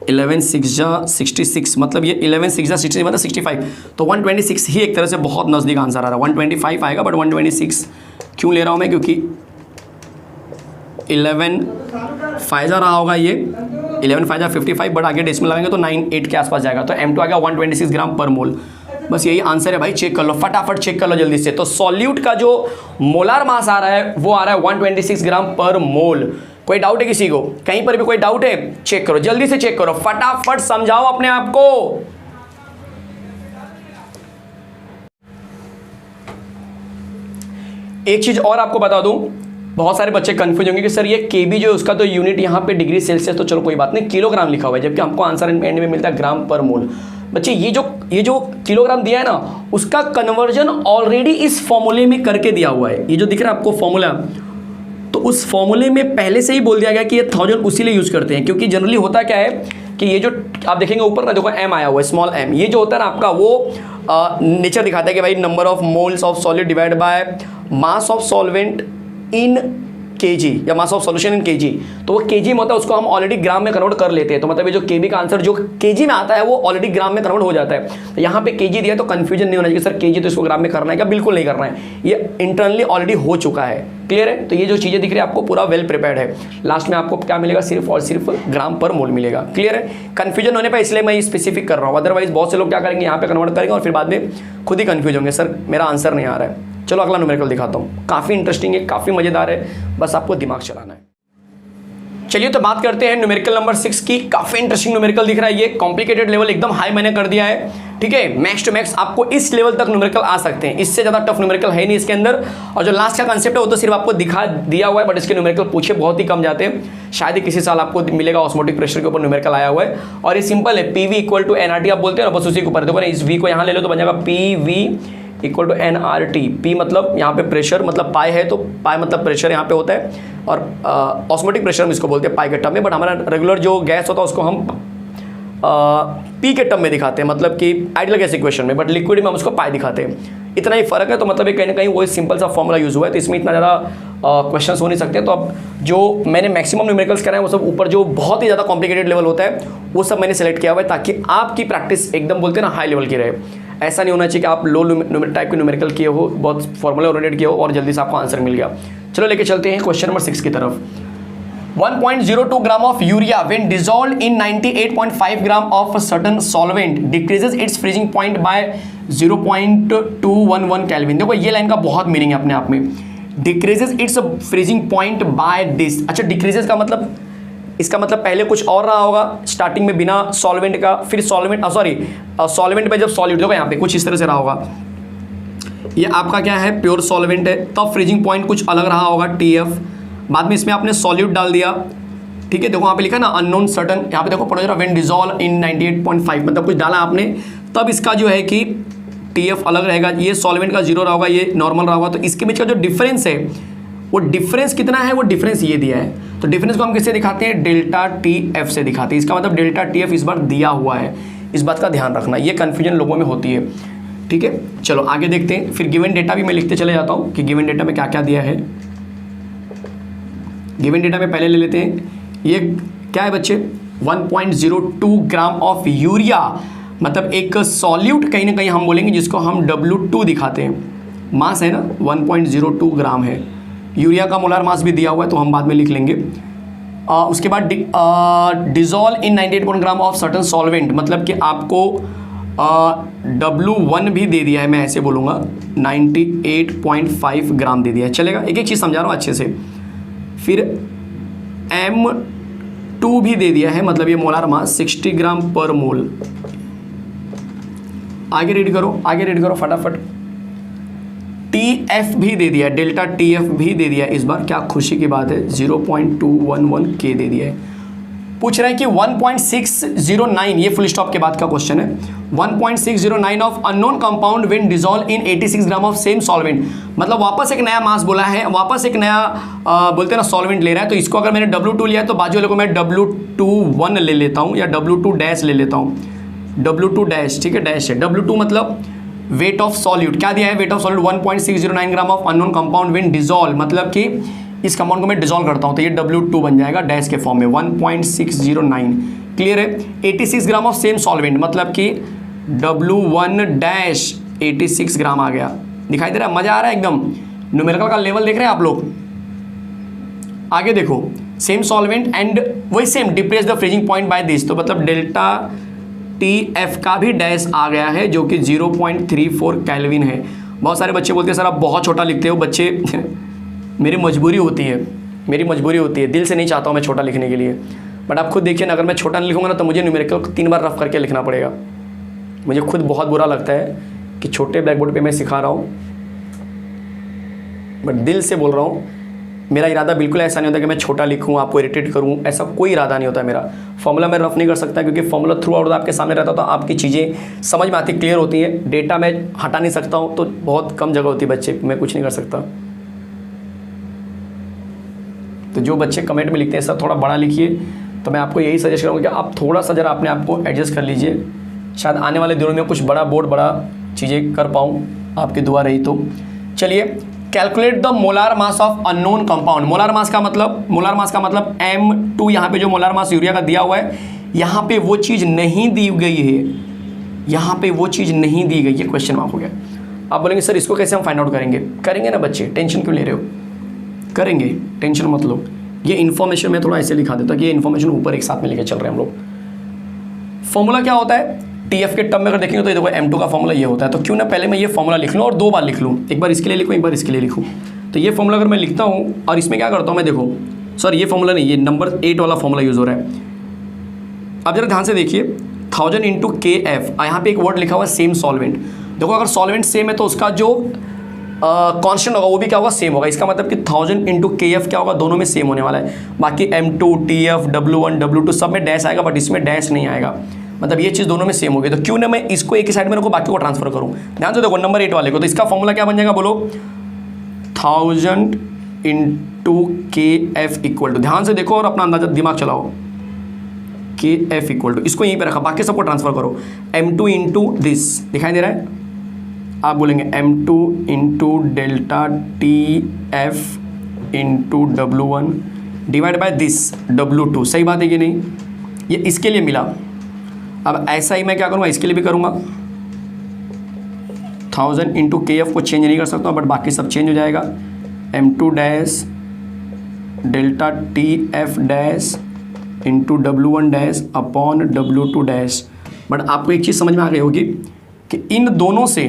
11 6 जा 66, मतलब ये 11 6 जा 66 मतलब 65, तो 126 ही एक तरह से बहुत नज़दीक आंसर आ रहा है। 125 आएगा बट 126 क्यों ले रहा हूँ मैं, क्योंकि 11 5 जा रहा होगा ये, 11 5 जा 55, बट आगे डेसिमल लगाएंगे तो 98 के आसपास जाएगा, तो M2 आ गया 126 ग्राम पर मोल। बस यही आंसर है भाई, चेक कर लो फटाफट, चेक कर लो जल्दी से। तो सॉल्यूट का जो मोलार मास आ रहा है वो आ रहा है 126 ग्राम पर मोल। कोई डाउट है किसी को, कहीं पर भी कोई डाउट है, चेक करो जल्दी से, चेक करो फटाफट, समझाओ अपने आप को। एक चीज और आपको बता दूं, बहुत सारे बच्चे कंफ्यूज होंगे कि सर ये केबी जो है उसका तो यूनिट यहाँ पे डिग्री सेल्सियस, तो चलो कोई बात नहीं, किलोग्राम लिखा हुआ है, जबकि हमको आंसर एंड में मिलता है ग्राम पर मोल। बच्चे ये जो किलोग्राम दिया है ना, उसका कन्वर्जन ऑलरेडी इस फॉर्मूले में करके दिया हुआ है। ये जो दिख रहा है आपको फॉर्मूला, तो उस फॉर्मूले में पहले से ही बोल दिया गया कि ये 1000 उसी लिए यूज करते हैं, क्योंकि जनरली होता क्या है कि ये जो आप देखेंगे ऊपर ना, देखो एम आया हुआ है, स्मॉल एम, ये जो होता है ना आपका, वो नेचर दिखाता है कि भाई number of moles of solid divide by mass of solvent in KG, या mass of solution in KG. तो वो केजी में होता है, उसको हम ऑलरेडी ग्राम में कन्वर्ट कर लेते हैं, तो मतलब ये जो केबी का आंसर जो केजी में आता है वो ऑलरेडी ग्राम में कन्वर्ट हो जाता है। तो यहाँ पे केजी दिया है तो कंफ्यूजन नहीं होना चाहिए सर केजी तो इसको ग्राम में करना है क्या, बिल्कुल नहीं करना है, ये इंटरनली ऑलरेडी हो चुका है। क्लियर है, तो ये जो चीज़ें दिख रही है आपको पूरा वेल प्रिपेयर्ड है, लास्ट में आपको क्या मिलेगा, सिर्फ और सिर्फ ग्राम पर मोल मिलेगा। क्लियर है, कंफ्यूजन होने पर इसलिए मैं स्पेसिफिक कर रहा हूँ, अदरवाइज बहुत से लोग क्या करेंगे यहाँ पे कन्वर्ट करेंगे और फिर बाद में खुद ही कंफ्यूज होंगे, सर मेरा आंसर नहीं आ रहा है। चलो अगला न्यूमेरिकल दिखाता हूँ, काफ़ी इंटरेस्टिंग है, काफ़ी मज़ेदार है, बस आपको दिमाग चलाना है। चलिए तो बात करते हैं न्यूमेरिकल नंबर 6 की। काफी इंटरेस्टिंग न्यूमेरिकल दिख रहा है, ये कॉम्प्लिकेटेड लेवल एकदम हाई मैंने कर दिया है, ठीक है। मैक्स टू मैक्स आपको इस लेवल तक न्यूमेरिकल आ सकते हैं, इससे ज्यादा टफ न्यूमेरिकल है नहीं इसके अंदर। और जो लास्ट का कंसेप्ट है वो तो सिर्फ आपको दिखा दिया हुआ है, बट इसके न्यूमेरिकल पूछे बहुत ही कम जाते हैं। शायद ही किसी साल आपको मिलेगा ऑस्मोटिक प्रेशर के ऊपर न्यूमेरिकल आया हुआ है, और ये सिंपल है, पीवी इक्वल टू एनआरटी आप बोलते हैं ना, बस उसी के ऊपर। देखो ना, इस वी को यहाँ ले लो तो बन जाएगा PV equal to NRT. P मतलब यहाँ पे प्रेशर मतलब पाई है, तो पाई मतलब प्रेशर यहाँ पे होता है, और ऑस्मोटिक प्रेशर हम इसको बोलते हैं पाई के टर्म में। बट हमारा रेगुलर जो गैस होता है उसको हम पी के टर्म में दिखाते हैं, मतलब कि आइडियल गैस इक्वेशन में, बट लिक्विड में हम उसको पाई दिखाते हैं। इतना ही फर्क है, तो मतलब ये कहीं ना कहीं वही सिंपल सा फॉर्मूला यूज हुआ है, तो इसमें इतना ज़्यादा क्वेश्चंस हो नहीं सकते। तो अब जो मैंने मैक्सिमम न्यूमेरिकल्स कराए वो सब ऊपर जो बहुत ही ज़्यादा कॉम्प्लिकेटेड लेवल होता है वो सब मैंने सेलेक्ट किया हुआ है, ताकि आपकी प्रैक्टिस एकदम बोलते हैं ना हाई लेवल की रहे। ऐसा नहीं होना चाहिए कि आप लो टाइप के न्यूमेरिकल किए हो, बहुत फॉर्मूला ओरिएंटेड किए हो और जल्दी से आपको आंसर मिल गया। चलो लेके चलते हैं क्वेश्चन नंबर 6 की तरफ। 1.02 gram of urea when dissolved in 98.5 gram of a certain solvent decreases its freezing point by 0.211 Kelvin। देखो ये लाइन का बहुत मीनिंग है अपने आप में, decreases its freezing point by this। अच्छा, decreases का मतलब, इसका मतलब पहले कुछ और रहा होगा स्टार्टिंग में बिना सॉल्वेंट का, फिर सॉल्वेंट सॉल्वेंट में जब सॉलिड, देखो यहाँ पे कुछ इस तरह से रहा होगा, ये आपका क्या है प्योर सॉल्वेंट है, तब फ्रीजिंग पॉइंट कुछ अलग रहा होगा TF। बाद में इसमें आपने सॉल्यूट डाल दिया, ठीक है। देखो यहाँ पे लिखा ना अननोन सर्टन, यहाँ पे देखो पढ़ो जरा, व्हेन डिसॉल्व इन 98.5 मतलब कुछ डाला आपने, तब इसका जो है कि TF अलग रहेगा, ये सॉल्वेंट का 0 रहा होगा, ये नॉर्मल रहा होगा। तो इसके बीच का जो डिफरेंस है वो डिफरेंस कितना है, वो डिफरेंस ये दिया है। तो डिफरेंस को हम किससे दिखाते हैं, डेल्टा TF से दिखाते हैं। इसका मतलब डेल्टा TF इस बार दिया हुआ है, इस बात का ध्यान रखना, ये कन्फ्यूजन लोगों में होती है, ठीक है। चलो आगे देखते हैं, फिर गिवन डेटा भी मैं लिखते चले जाता हूँ कि गिवन डेटा में क्या क्या दिया है। गिवन डेटा में पहले ले लेते हैं, ये क्या है बच्चे, 1.02 ग्राम ऑफ यूरिया, मतलब एक सॉल्यूट कहीं ना कहीं हम बोलेंगे जिसको हम W2 दिखाते हैं। मास है ना 1.02 ग्राम है, यूरिया का मोलार मास भी दिया हुआ है तो हम बाद में लिख लेंगे। उसके बाद dissolve in 98 gram of certain solvent, मतलब कि आपको W1 भी दे दिया है, मैं ऐसे बोलूँगा 98.5 ग्राम दे दिया है, चलेगा। एक एक चीज़ समझा रहा हूँ अच्छे से। फिर M2 भी दे दिया है, मतलब ये मोलार मास 60 ग्राम पर मोल। आगे रीड करो फटाफट। TF भी दे दिया है, डेल्टा TF भी दे दिया है इस बार, क्या खुशी की बात है, 0.211 K दे दिया है। पूछ रहा है कि 1.609, ये फुल स्टॉप के बाद का क्वेश्चन है, 1.609 of unknown compound when dissolve in 86 gram of same solvent, मतलब वापस एक नया मास बोला है, वापस एक नया बोलते हैं ना सॉल्वेंट ले रहा है। तो इसको अगर मैंने W2 लिया है तो बाजू वाले को मैं W21 ले लेता हूँ, या W2 डैश ले लेता हूँ, W2 डैश, ठीक है, डैश है। W2 मतलब वेट ऑफ सॉल्यूट, क्या दिया है, weight of solute 1.609 gram of unknown compound when dissolve, मतलब कि इस कंपाउंड को मैं डिसॉल्व करता हूं तो ये W2 बन जाएगा डैश के फॉर्म में 1.609। क्लियर है। 86 ग्राम ऑफ सेम सॉल्वेंट, मतलब कि W1 डैश 86 ग्राम आ गया, दिखाई दे रहा है, मजा आ रहा है एकदम, न्यूमेरिकल का लेवल देख रहे हैं आप लोग। आगे देखो, सेम सॉल्वेंट एंड वही same depress the freezing point by this, तो मतलब डेल्टा TF का भी डैश आ गया है जो कि 0.34 केल्विन है। बहुत सारे बच्चे बोलते हैं सर आप बहुत छोटा लिखते हो, बच्चे मेरी मजबूरी होती है, दिल से नहीं चाहता हूँ मैं छोटा लिखने के लिए, बट आप खुद देखिए ना, अगर मैं छोटा नहीं लिखूंगा ना तो मुझे न्यूमेरिकल 3 बार रफ करके लिखना पड़ेगा। मुझे खुद बहुत बुरा लगता है कि छोटे ब्लैक बोर्ड पे मैं सिखा रहा हूँ, बट दिल से बोल रहा हूँ, मेरा इरादा बिल्कुल ऐसा नहीं होता कि मैं छोटा लिखूँ, आपको इरिटेट करूँ, ऐसा कोई इरादा नहीं होता मेरा। फॉर्मूला मैं रफ नहीं कर सकता क्योंकि फॉर्मूला थ्रू आउट आपके सामने रहता तो आपकी चीज़ें समझ में आती, क्लियर होती हैं। डेटा मैं हटा नहीं सकता हूँ तो बहुत कम जगह होती है बच्चे, मैं कुछ नहीं कर सकता। तो जो बच्चे कमेंट में लिखते हैं सर थोड़ा बड़ा लिखिए, तो मैं आपको यही सजेस्ट करूँगा कि आप थोड़ा सा जरा अपने आप को एडजस्ट कर लीजिए, शायद आने वाले दिनों में कुछ बड़ा बोर्ड बड़ा चीज़ें कर पाऊँ, आपकी दुआ रही तो। चलिए, calculate the molar mass of unknown compound. Molar mass का मतलब M2, यहाँ पे जो मोलार मास यूरिया का दिया हुआ है, यहाँ पे वो चीज़ नहीं दी गई है, यहाँ पे वो चीज़ नहीं दी गई, ये क्वेश्चन मार्क हो गया। आप बोलेंगे सर इसको कैसे हम फाइंड आउट करेंगे ना बच्चे, टेंशन क्यों ले रहे हो, करेंगे, टेंशन मत लो। ये इन्फॉर्मेशन मैं थोड़ा ऐसे लिखा देता कि ये इन्फॉर्मेशन ऊपर एक साथ में लेके चल रहे हैं हम लोग। फॉर्मूला क्या होता है TF के टर्म में अगर देखेंगे तो ये देखो M2 का फॉर्मूला ये होता है, तो क्यों ना पहले मैं ये फॉर्मूला लिख लूँ और 2 बार लिख लूँ, एक बार इसके लिए लिखूँ, एक बार इसके लिए लिखूँ। तो ये फॉर्मूला अगर मैं लिखता हूँ और इसमें क्या करता हूँ मैं, देखो सर ये फॉर्मूला नहीं, ये नंबर 8 वाला फॉर्मूला यूज़ हो रहा है। अब जरा ध्यान से देखिए, 1000 इंटू के एफ, यहाँ पे एक वर्ड लिखा हुआ है सेम सॉल्वेंट। देखो अगर सॉल्वेंट सेम है तो उसका जो कांस्टेंट होगा वो भी क्या होगा, सेम होगा। इसका मतलब कि 1000 इंटू के एफ क्या होगा, दोनों में सेम होने वाला है। बाकी M2 TF W1 W2 सब में डैश आएगा, बट इसमें डैश नहीं आएगा, मतलब ये चीज़ दोनों में सेम होगी। तो क्यों ना मैं इसको एक ही साइड में रखूँ, बाकी को ट्रांसफर करूँ। ध्यान से देखो नंबर 8 वाले को, तो इसका फॉर्मूला क्या बन जाएगा बोलो, 1000 इंटू के एफ इक्वल टू, ध्यान से देखो और अपना अंदाजा दिमाग चलाओ, के एफ इक्वल टू, इसको यहीं पे रखा, बाकी सबको ट्रांसफर करो। M2 इंटू दिस दिखाई दे रहा है, आप बोलेंगे M2 into delta TF into W1 divide by this W2, सही बात है कि नहीं, ये इसके लिए मिला। अब ऐसा ही मैं क्या करूँगा, इसके लिए भी करूँगा। 1000 इंटू के एफ को चेंज नहीं कर सकता बट बाकी सब चेंज हो जाएगा। M2 dash delta TF dash into W1 dash upon W2 dash. But आपको एक चीज़ समझ में आ गई होगी कि इन दोनों से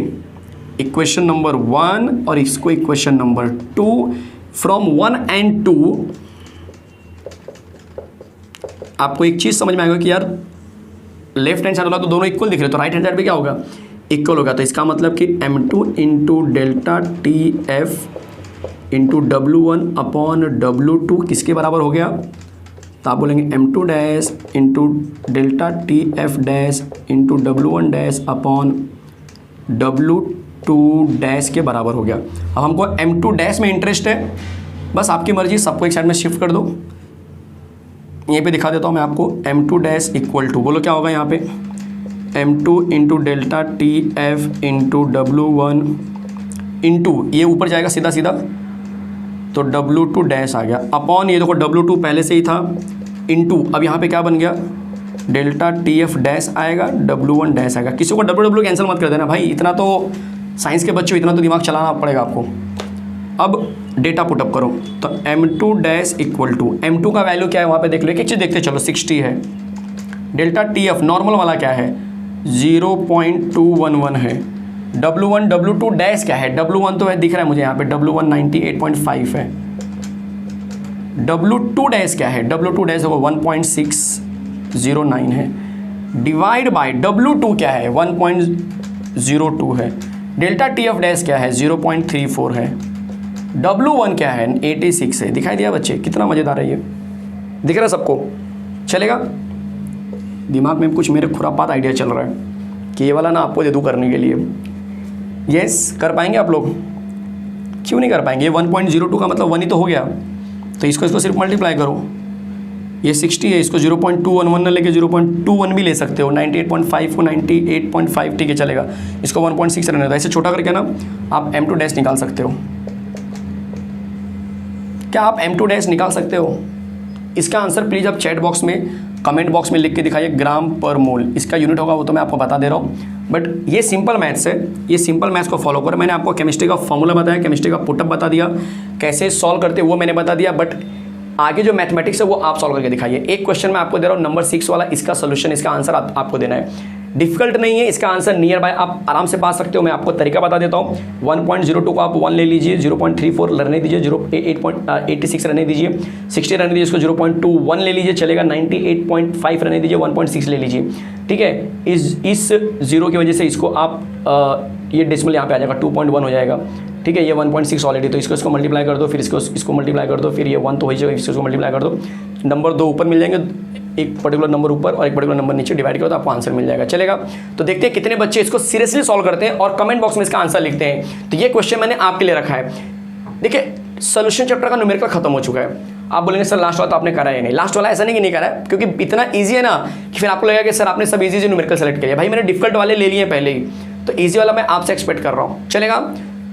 इक्वेशन नंबर 1 और इसको इक्वेशन नंबर 2, फ्रॉम 1 and 2 आपको एक चीज़ समझ में आएगा कि यार लेफ्ट हैंड साइड वाला तो दोनों इक्वल दिख रहे, तो राइट हैंड साइड पे क्या होगा, इक्वल होगा। तो इसका मतलब कि M2 into delta TF into W1 upon W2 किसके बराबर हो गया, तो आप बोलेंगे M2 dash into delta TF dash into W1 dash upon W2 dash के बराबर हो गया। अब हमको M2 डैश में इंटरेस्ट है, बस आपकी मर्जी, सबको एक साइड में शिफ्ट कर दो। यहीं पे दिखा देता हूँ मैं आपको, M2 डैश इक्वल टू, बोलो क्या होगा यहाँ पे, M2 into delta TF into W1 into, ये ऊपर जाएगा सीधा सीधा तो W2 डैश आ गया, अपॉन ये देखो W2 पहले से ही था, इंटू अब यहाँ पे क्या बन गया, डेल्टा TF डैश आएगा, W1 डैश आएगा। किसी को W कैंसिल मत कर देना भाई, इतना तो साइंस के बच्चों, इतना तो दिमाग चलाना पड़ेगा आपको। अब डेटा पुटअप करो, तो M2 dash equal to, M2 का वैल्यू क्या है वहाँ पे देख लो, एक चीज़ देखते चलो, 60 है। डेल्टा TF नॉर्मल वाला क्या है, 0.211 है। W1 W2 डैश क्या है, W1 तो है दिख रहा है मुझे यहाँ पे, W1 98.5 है। W2 डैश क्या है, W2 डैश होगा 1.609 है, डिवाइड बाय W2 क्या है 1.02 है। डेल्टा TF डैश क्या है 0.34 है। W1 क्या है 86 है। दिखाई दिया बच्चे, कितना मज़ेदार है ये, दिख रहा है सबको, चलेगा। दिमाग में कुछ मेरे खुरापात आइडिया चल रहा है कि ये वाला ना आपको दे दूँ करने के लिए। यस, कर पाएंगे आप लोग, क्यों नहीं कर पाएंगे। ये 1.02 का मतलब 1 ही तो हो गया, तो इसको सिर्फ मल्टीप्लाई करो। ये 60 है, इसको 0.211 न लेके 0.21 भी ले सकते हो। 98.5 को 98.5 ठीक है चलेगा, इसको 1.6 रहने दो। ऐसे छोटा करके ना आप M2 डैश निकाल सकते हो। क्या आप M2 डैश निकाल सकते हो? इसका आंसर प्लीज़ आप चैट बॉक्स में, कमेंट बॉक्स में लिख के दिखाइए। ग्राम पर मोल इसका यूनिट होगा, वो तो मैं आपको बता दे रहा हूँ, बट ये सिंपल मैथ्स है, ये सिंपल मैथ्स को फॉलो करो। मैंने आपको केमिस्ट्री का फॉर्मूला बताया, केमिस्ट्री का पुटअप बता दिया, कैसे सॉल्व करते वो मैंने बता दिया, बट आगे जो मैथमेटिक्स है वो आप सॉल्व करके दिखाइए। एक क्वेश्चन मैं आपको दे रहा हूँ नंबर 6 वाला, इसका सोल्यूशन, इसका आंसर आपको देना है। डिफिकल्ट नहीं है, इसका आंसर नियर बाय आप आराम से पा सकते हो। मैं आपको तरीका बता देता हूँ। 1.02 को आप 1 ले लीजिए, 0.34 रहने दीजिए, 8.86 रहने दीजिए, 60 रहने दीजिए, इसको 0.21 ले लीजिए चलेगा, 98.5 रहने दीजिए, 1.6 ले लीजिए, ठीक है। इस जीरो की वजह से इसको आप ये डेसिमल यहाँ पे आ जाएगा, 2.1 हो जाएगा, ठीक है। ये 1.6 ऑलरेडी, तो इसको मल्टीप्लाई कर दो, फिर इसको मल्टीप्लाई कर दो, फिर ये 1 तो हो जाएगा, इसको मल्टीप्लाई कर दो, नंबर 2 ऊपर मिल जाएंगे, एक पर्टिकुलर नंबर ऊपर और एक पर्टिकुलर नंबर नीचे, डिवाइड करो तो आपको आंसर मिल जाएगा, चलेगा। तो देखते हैं कितने बच्चे इसको सीरियसली सॉल्व करते हैं और कमेंट बॉक्स में इसका आंसर लिखते हैं। तो ये क्वेश्चन मैंने आपके लिए रखा है। देखिए सोल्यूशन चैप्टर का न्यूमेरिकल खत्म हो चुका है। आप बोलेंगे सर लास्ट वाला तो आपने करा ही नहीं। लास्ट वाला ऐसा नहीं कि नहीं करा है, क्योंकि इतना ईजी है ना कि फिर आपको लगेगा कि सर आपने सब ईजी न्यूमेरिकल सेलेक्ट किया। भाई मैंने डिफिकल्ट वाले ले लिए पहले ही, तो ईजी वाला मैं आपसे एक्सपेक्ट कर रहा हूँ, चलेगा।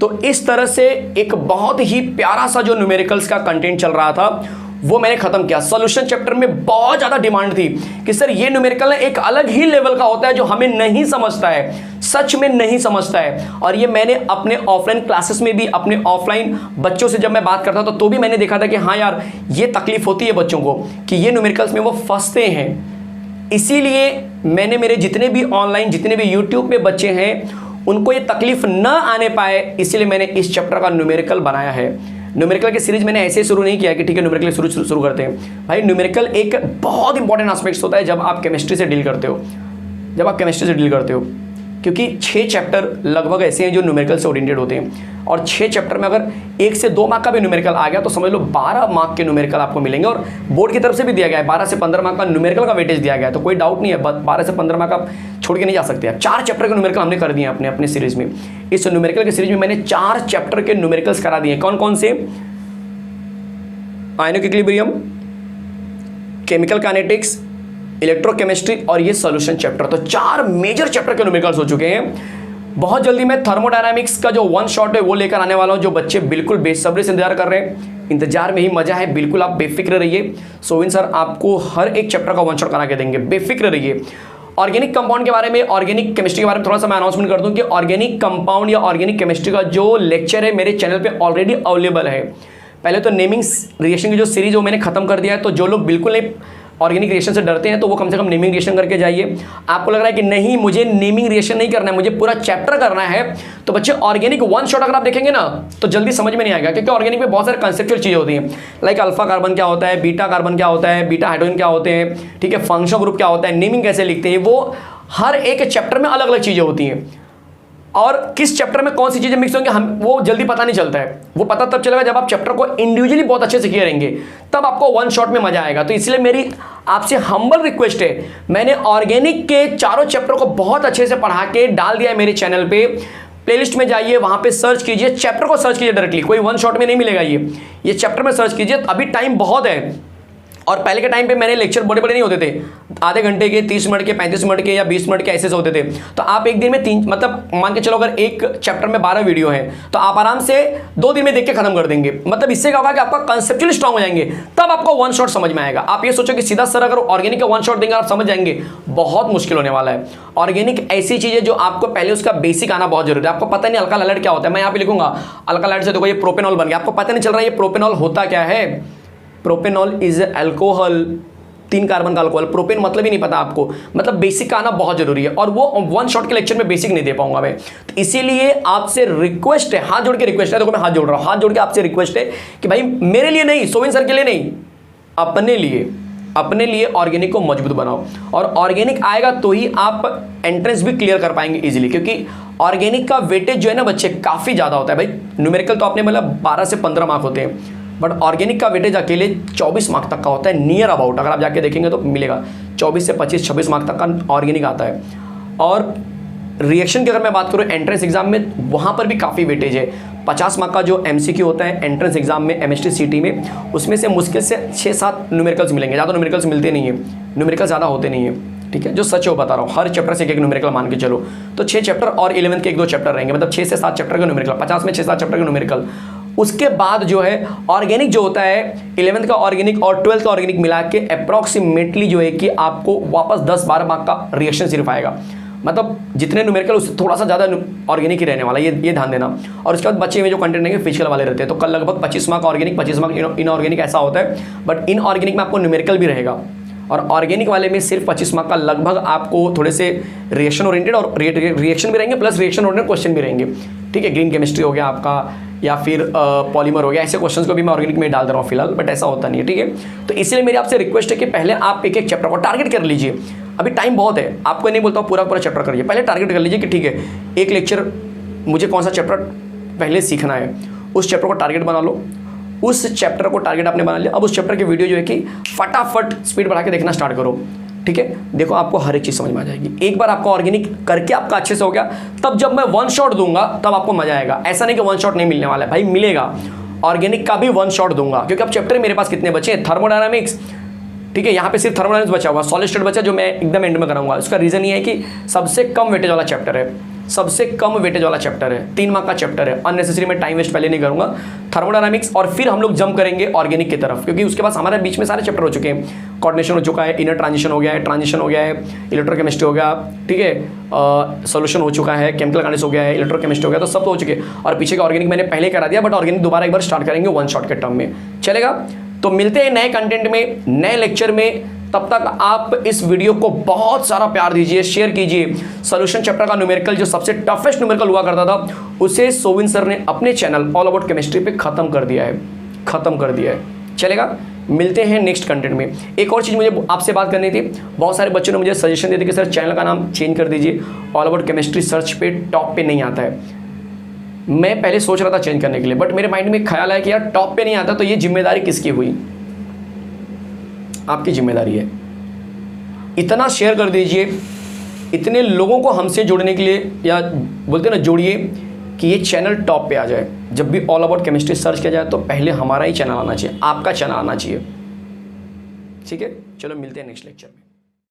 तो इस तरह से एक बहुत ही प्यारा सा जो न्यूमेरिकल्स का कंटेंट चल रहा था वो मैंने खत्म किया। सॉल्यूशन चैप्टर में बहुत ज्यादा डिमांड थी कि सर ये न्यूमेरिकल एक अलग ही लेवल का होता है जो हमें नहीं समझता है, सच में नहीं समझता है। और ये मैंने अपने ऑफलाइन क्लासेस में भी, अपने ऑफलाइन बच्चों से जब मैं बात करता था तो भी मैंने देखा था कि हाँ यार ये तकलीफ होती है बच्चों को कि ये न्यूमेरिकल्स में वो फंसते हैं। इसीलिए मैंने मेरे जितने भी ऑनलाइन, जितने भी यूट्यूब पे बच्चे हैं उनको ये तकलीफ ना आने पाए, इसीलिए मैंने इस चैप्टर का न्यूमेरिकल बनाया है। न्यूमेरिकल की सीरीज मैंने ऐसे शुरू नहीं किया कि ठीक है न्यूमेरिकल शुरू करते हैं। भाई न्यूमेरिकल एक बहुत इंपॉर्टेंट एस्पेक्ट होता है जब आप केमिस्ट्री से डील करते हो, क्योंकि 6 चैप्टर लगभग ऐसे हैं जो न्यूमेरिकल से ओरिएंटेड होते हैं, और 6 चैप्टर में अगर 1 से 2 मार्क का भी न्यूमेरिकल आ गया तो समझ लो 12 मार्क के न्यूमेरिकल आपको मिलेंगे। और बोर्ड की तरफ से भी दिया गया है 12 से 15 मार्क का न्यूमेरिकल का वेटेज दिया गया है, तो कोई डाउट नहीं है 12 से 15 मार्क आप छोड़ के नहीं जा सकते हैं। 4 चैप्टर के न्यूमेरिकल हमने कर दिए हैं अपने सीरीज में। इस न्यूमेरिकल की सीरीज में मैंने 4 चैप्टर के न्यूमेरिकल्स करा दिए। कौन कौन से? Ionic equilibrium, chemical kinetics, electrochemistry और ये सॉल्यूशन चैप्टर। तो 4 मेजर चैप्टर के न्यूमेरिकल्स हो चुके हैं। बहुत जल्दी मैं थर्मोडायनामिक्स का जो 1 शॉट है वो लेकर आने वाला हूं, जो बच्चे बिल्कुल बेसब्री से इंतजार कर रहे हैं। इंतजार में ही मजा है, बिल्कुल आप बेफिक्र रहिए। सोविन सर आपको हर एक चैप्टर का 1 शॉट करा के देंगे, बेफिक्र रहिए। ऑर्गेनिक कंपाउंड के बारे में, ऑर्गेनिक केमिस्ट्री के बारे में थोड़ा सा मैं अनाउंसमेंट कर दूं कि ऑर्गेनिक कंपाउंड या ऑर्गेनिक केमिस्ट्री का जो लेक्चर है मेरे चैनल पे ऑलरेडी अवेलेबल है। पहले तो नेमिंग रिएक्शन की जो सीरीज वो मैंने खत्म कर दिया है, तो जो लोग बिल्कुल नहीं ऑर्गेनिक रिएक्शन से डरते हैं तो वो कम से कम नेमिंग रिएक्शन करके जाइए। आपको लग रहा है कि नहीं मुझे नेमिंग रिएक्शन नहीं करना है, मुझे पूरा चैप्टर करना है, तो बच्चे ऑर्गेनिक 1 शॉट अगर आप देखेंगे ना तो जल्दी समझ में नहीं आएगा, क्योंकि ऑर्गेनिक में बहुत सारे कंसेप्चुअल चीजें होती हैं। लाइक अल्फा कार्बन क्या होता है, बीटा कार्बन क्या होता है, बीटा हाइड्रोजन क्या होते हैं, ठीक है, फंक्शनल ग्रुप क्या होता है, नेमिंग कैसे लिखते हैं, वो हर एक चैप्टर में अलग अलग चीजें होती हैं। और किस चैप्टर में कौन सी चीजें मिक्स होंगी हम वो जल्दी पता नहीं चलता है। वो पता तब चलेगा जब आप चैप्टर को इंडिविजुअली बहुत अच्छे से किए रहेंगे, तब आपको 1 शॉट में मजा आएगा। तो इसलिए मेरी आपसे हम्बल रिक्वेस्ट है, मैंने ऑर्गेनिक के चारों चैप्टर को बहुत अच्छे से पढ़ा के डाल दिया है मेरे चैनल पे। प्लेलिस्ट में जाइए, वहां पे सर्च कीजिए, चैप्टर को सर्च कीजिए डायरेक्टली, कोई 1 शॉट में नहीं मिलेगा। ये चैप्टर में सर्च कीजिए, अभी टाइम बहुत है। और पहले के टाइम पे मैंने लेक्चर बड़े बड़े नहीं होते थे, आधे घंटे के, 30 मिनट के, 35 मिनट के या 20 मिनट के ऐसे होते थे। तो आप एक दिन में 3 मतलब मान के चलो अगर एक चैप्टर में 12 वीडियो है तो आप आराम से 2 दिन में देख के खत्म कर देंगे। मतलब इससे क्या होगा कि आपका कंसेप्चुअली स्ट्रांग हो जाएंगे, तब आपको 1 शॉट समझ में आएगा। आप ये सोचो कि सीधा सर अगर ऑर्गेनिक का 1 शॉट देंगे आप समझ जाएंगे, बहुत मुश्किल होने वाला है। ऑर्गेनिक ऐसी चीज है जो आपको पहले उसका बेसिक आना बहुत जरूरी है। आपको पता नहीं अल्काइल हैलाइड क्या होता है, मैं यहाँ पे लिखूंगा अल्काइल हैलाइड से देखो ये प्रोपेनॉल बन गया, आपको पता नहीं चल रहा है ये प्रोपेनॉल होता क्या है। प्रोपेनॉल इज अल्कोहल, 3 कार्बन का अल्कोहल। प्रोपेन मतलब ही नहीं पता आपको, मतलब बेसिक का आना बहुत जरूरी है, और वो 1 शॉट के लेक्चर में बेसिक नहीं दे पाऊंगा मैं। तो इसीलिए आपसे रिक्वेस्ट है, हाथ जोड़ के रिक्वेस्ट है, देखो मैं हाथ जोड़ रहा हूं, हाथ जोड़ के आपसे रिक्वेस्ट है कि भाई मेरे लिए नहीं, सोविन सर के लिए नहीं, अपने लिए ऑर्गेनिक को मजबूत बनाओ। और ऑर्गेनिक आएगा तो ही आप एंट्रेंस भी क्लियर कर पाएंगे इजीली, क्योंकि ऑर्गेनिक का वेटेज जो है ना बच्चे काफी ज्यादा होता है। भाई न्यूमेरिकल तो आपने मतलब 12 से 15 मार्क होते हैं, बट ऑर्गेनिक का वेटेज अकेले 24 मार्क तक का होता है, नियर अबाउट। अगर आप जाके देखेंगे तो मिलेगा 24 से 25-26 मार्क तक का ऑर्गेनिक आता है। और रिएक्शन की अगर मैं बात करूँ एंट्रेंस एग्जाम में, वहाँ पर भी काफ़ी वेटेज है। 50 मार्क का जो MCQ होता है एंट्रेंस एग्जाम में MST CT में, उसमें से मुश्किल से 6-7 न्यूमेरिकल्स मिलेंगे, ज़्यादा न्यूमेरिकल्स मिलते नहीं है, न्यूमेरिकल ज़्यादा होते नहीं है, ठीक है, जो सच है वो बता रहा हूँ। हर चैप्टर से एक न्यूमेरिकल मान के चलो, तो 6 चैप्टर और 11th के 1-2 चैप्टर रहेंगे, मतलब 6 से 7 चैप्टर का न्यूमेरिकल, 50 में 6-7 चैप्टर का न्यूमेरिकल। उसके बाद जो है ऑर्गेनिक जो होता है 11th का ऑर्गेनिक और 12th का ऑर्गेनिक मिला के अप्रॉक्सीमेटली जो है कि आपको वापस 10-12 मार्क का रिएक्शन सिर्फ आएगा। मतलब जितने न्यूमेरिकल उससे थोड़ा सा ज़्यादा ऑर्गेनिक ही रहने वाला है, ये ध्यान देना। और उसके बाद बच्चे में जो कंटेंट रहेंगे फिजिकल वाले रहते हैं, तो कल लगभग 25 मार्क ऑर्गेनिक, 25 मार्क इनऑर्गेनिक ऐसा होता है। बट इनऑर्गेनिक में आपको न्यूमेरिकल भी रहेगा, और ऑर्गेनिक वाले में सिर्फ 25 मार्क का लगभग आपको थोड़े से रिएक्शन ओरिएंटेड और रिएक्शन भी रहेंगे, प्लस रिएक्शन ओरिएंटेड क्वेश्चन भी रहेंगे, ठीक है। ग्रीन केमिस्ट्री हो गया आपका, या फिर पॉलीमर हो गया, ऐसे क्वेश्चंस को भी मैं ऑर्गेनिक में डाल दे रहा हूँ फिलहाल, बट ऐसा होता नहीं है, ठीक है। तो इसलिए मेरी आपसे रिक्वेस्ट है कि पहले आप एक चैप्टर को टारगेट कर लीजिए। अभी टाइम बहुत है, आपको नहीं बोलता हूँ पूरा चैप्टर करिए, पहले टारगेट कर लीजिए कि ठीक है एक लेक्चर मुझे कौन सा चैप्टर पहले सीखना है, उस चैप्टर को टारगेट बना लो। उस चैप्टर को टारगेट आपने बना लिया, अब उस चैप्टर की वीडियो जो है कि फटाफट स्पीड बढ़ा के देखना स्टार्ट करो, ठीक है। देखो आपको हर एक चीज़ समझ में आ जाएगी। एक बार आपका ऑर्गेनिक करके आपका अच्छे से हो गया, तब जब मैं 1 शॉट दूंगा तब आपको मजा आएगा। ऐसा नहीं कि 1 शॉट नहीं मिलने वाला है, भाई मिलेगा। ऑर्गेनिक का भी 1 शॉट दूंगा, क्योंकि अब चैप्टर मेरे पास कितने बचे हैं, थर्मोडायनामिक्स, ठीक है, यहाँ पे सिर्फ थर्मोडायनामिक्स बचा हुआ, सॉलिड स्टेट बचा जो मैं एकदम एंड में कराऊंगा। उसका रीजन ये है कि सबसे कम वेटेज वाला चैप्टर है, सबसे कम वेटेज वाला चैप्टर है, 3 मार्क का चैप्टर है। अननेसेसरी मैं टाइम वेस्ट पहले नहीं करूंगा, थर्मोडायनामिक्स, और फिर हम लोग जंप करेंगे ऑर्गेनिक की तरफ, क्योंकि उसके पास हमारे बीच में सारे चैप्टर हो चुके हैं। कोऑर्डिनेशन हो चुका है, इनर ट्रांजिशन हो गया है, ट्रांजिशन हो गया है, इलेक्ट्रोकेमिस्ट्री हो गया, ठीक है, सोल्यूशन हो चुका है, केमिकल काइनेटिक्स हो गया है, इलेक्ट्रोकेमिस्ट्री हो गया, तो सब तो हो चुके हैं। और पीछे का ऑर्गेनिक मैंने पहले करा दिया, बट ऑर्गेनिक दोबारा एक बार स्टार्ट करेंगे 1 शॉट के टर्म में, चलेगा। तो मिलते हैं नए कंटेंट में, नए लेक्चर में। तब तक आप इस वीडियो को बहुत सारा प्यार दीजिए, शेयर कीजिए। सॉल्यूशन चैप्टर का न्यूमेरिकल जो सबसे टफेस्ट न्यूमेरिकल हुआ करता था, उसे सोविन सर ने अपने चैनल ऑल अबाउट केमिस्ट्री पे खत्म कर दिया है। चलेगा, मिलते हैं नेक्स्ट कंटेंट में। एक और चीज़ मुझे आपसे बात करनी थी। बहुत सारे बच्चों ने मुझे सजेशन दिए थे कि सर चैनल का नाम चेंज कर दीजिए, ऑल अबाउट केमिस्ट्री सर्च पे टॉप पे नहीं आता है। मैं पहले सोच रहा था चेंज करने के लिए, बट मेरे माइंड में एक ख्याल आया कि यार टॉप पे नहीं आता तो ये जिम्मेदारी किसकी हुई? आपकी जिम्मेदारी है। इतना शेयर कर दीजिए, इतने लोगों को हमसे जोड़ने के लिए, या बोलते ना जोड़िए, कि ये चैनल टॉप पे आ जाए। जब भी ऑल अबाउट केमिस्ट्री सर्च किया जाए तो पहले हमारा ही चैनल आना चाहिए, आपका चैनल आना चाहिए। ठीक है, चलो मिलते हैं नेक्स्ट लेक्चर में।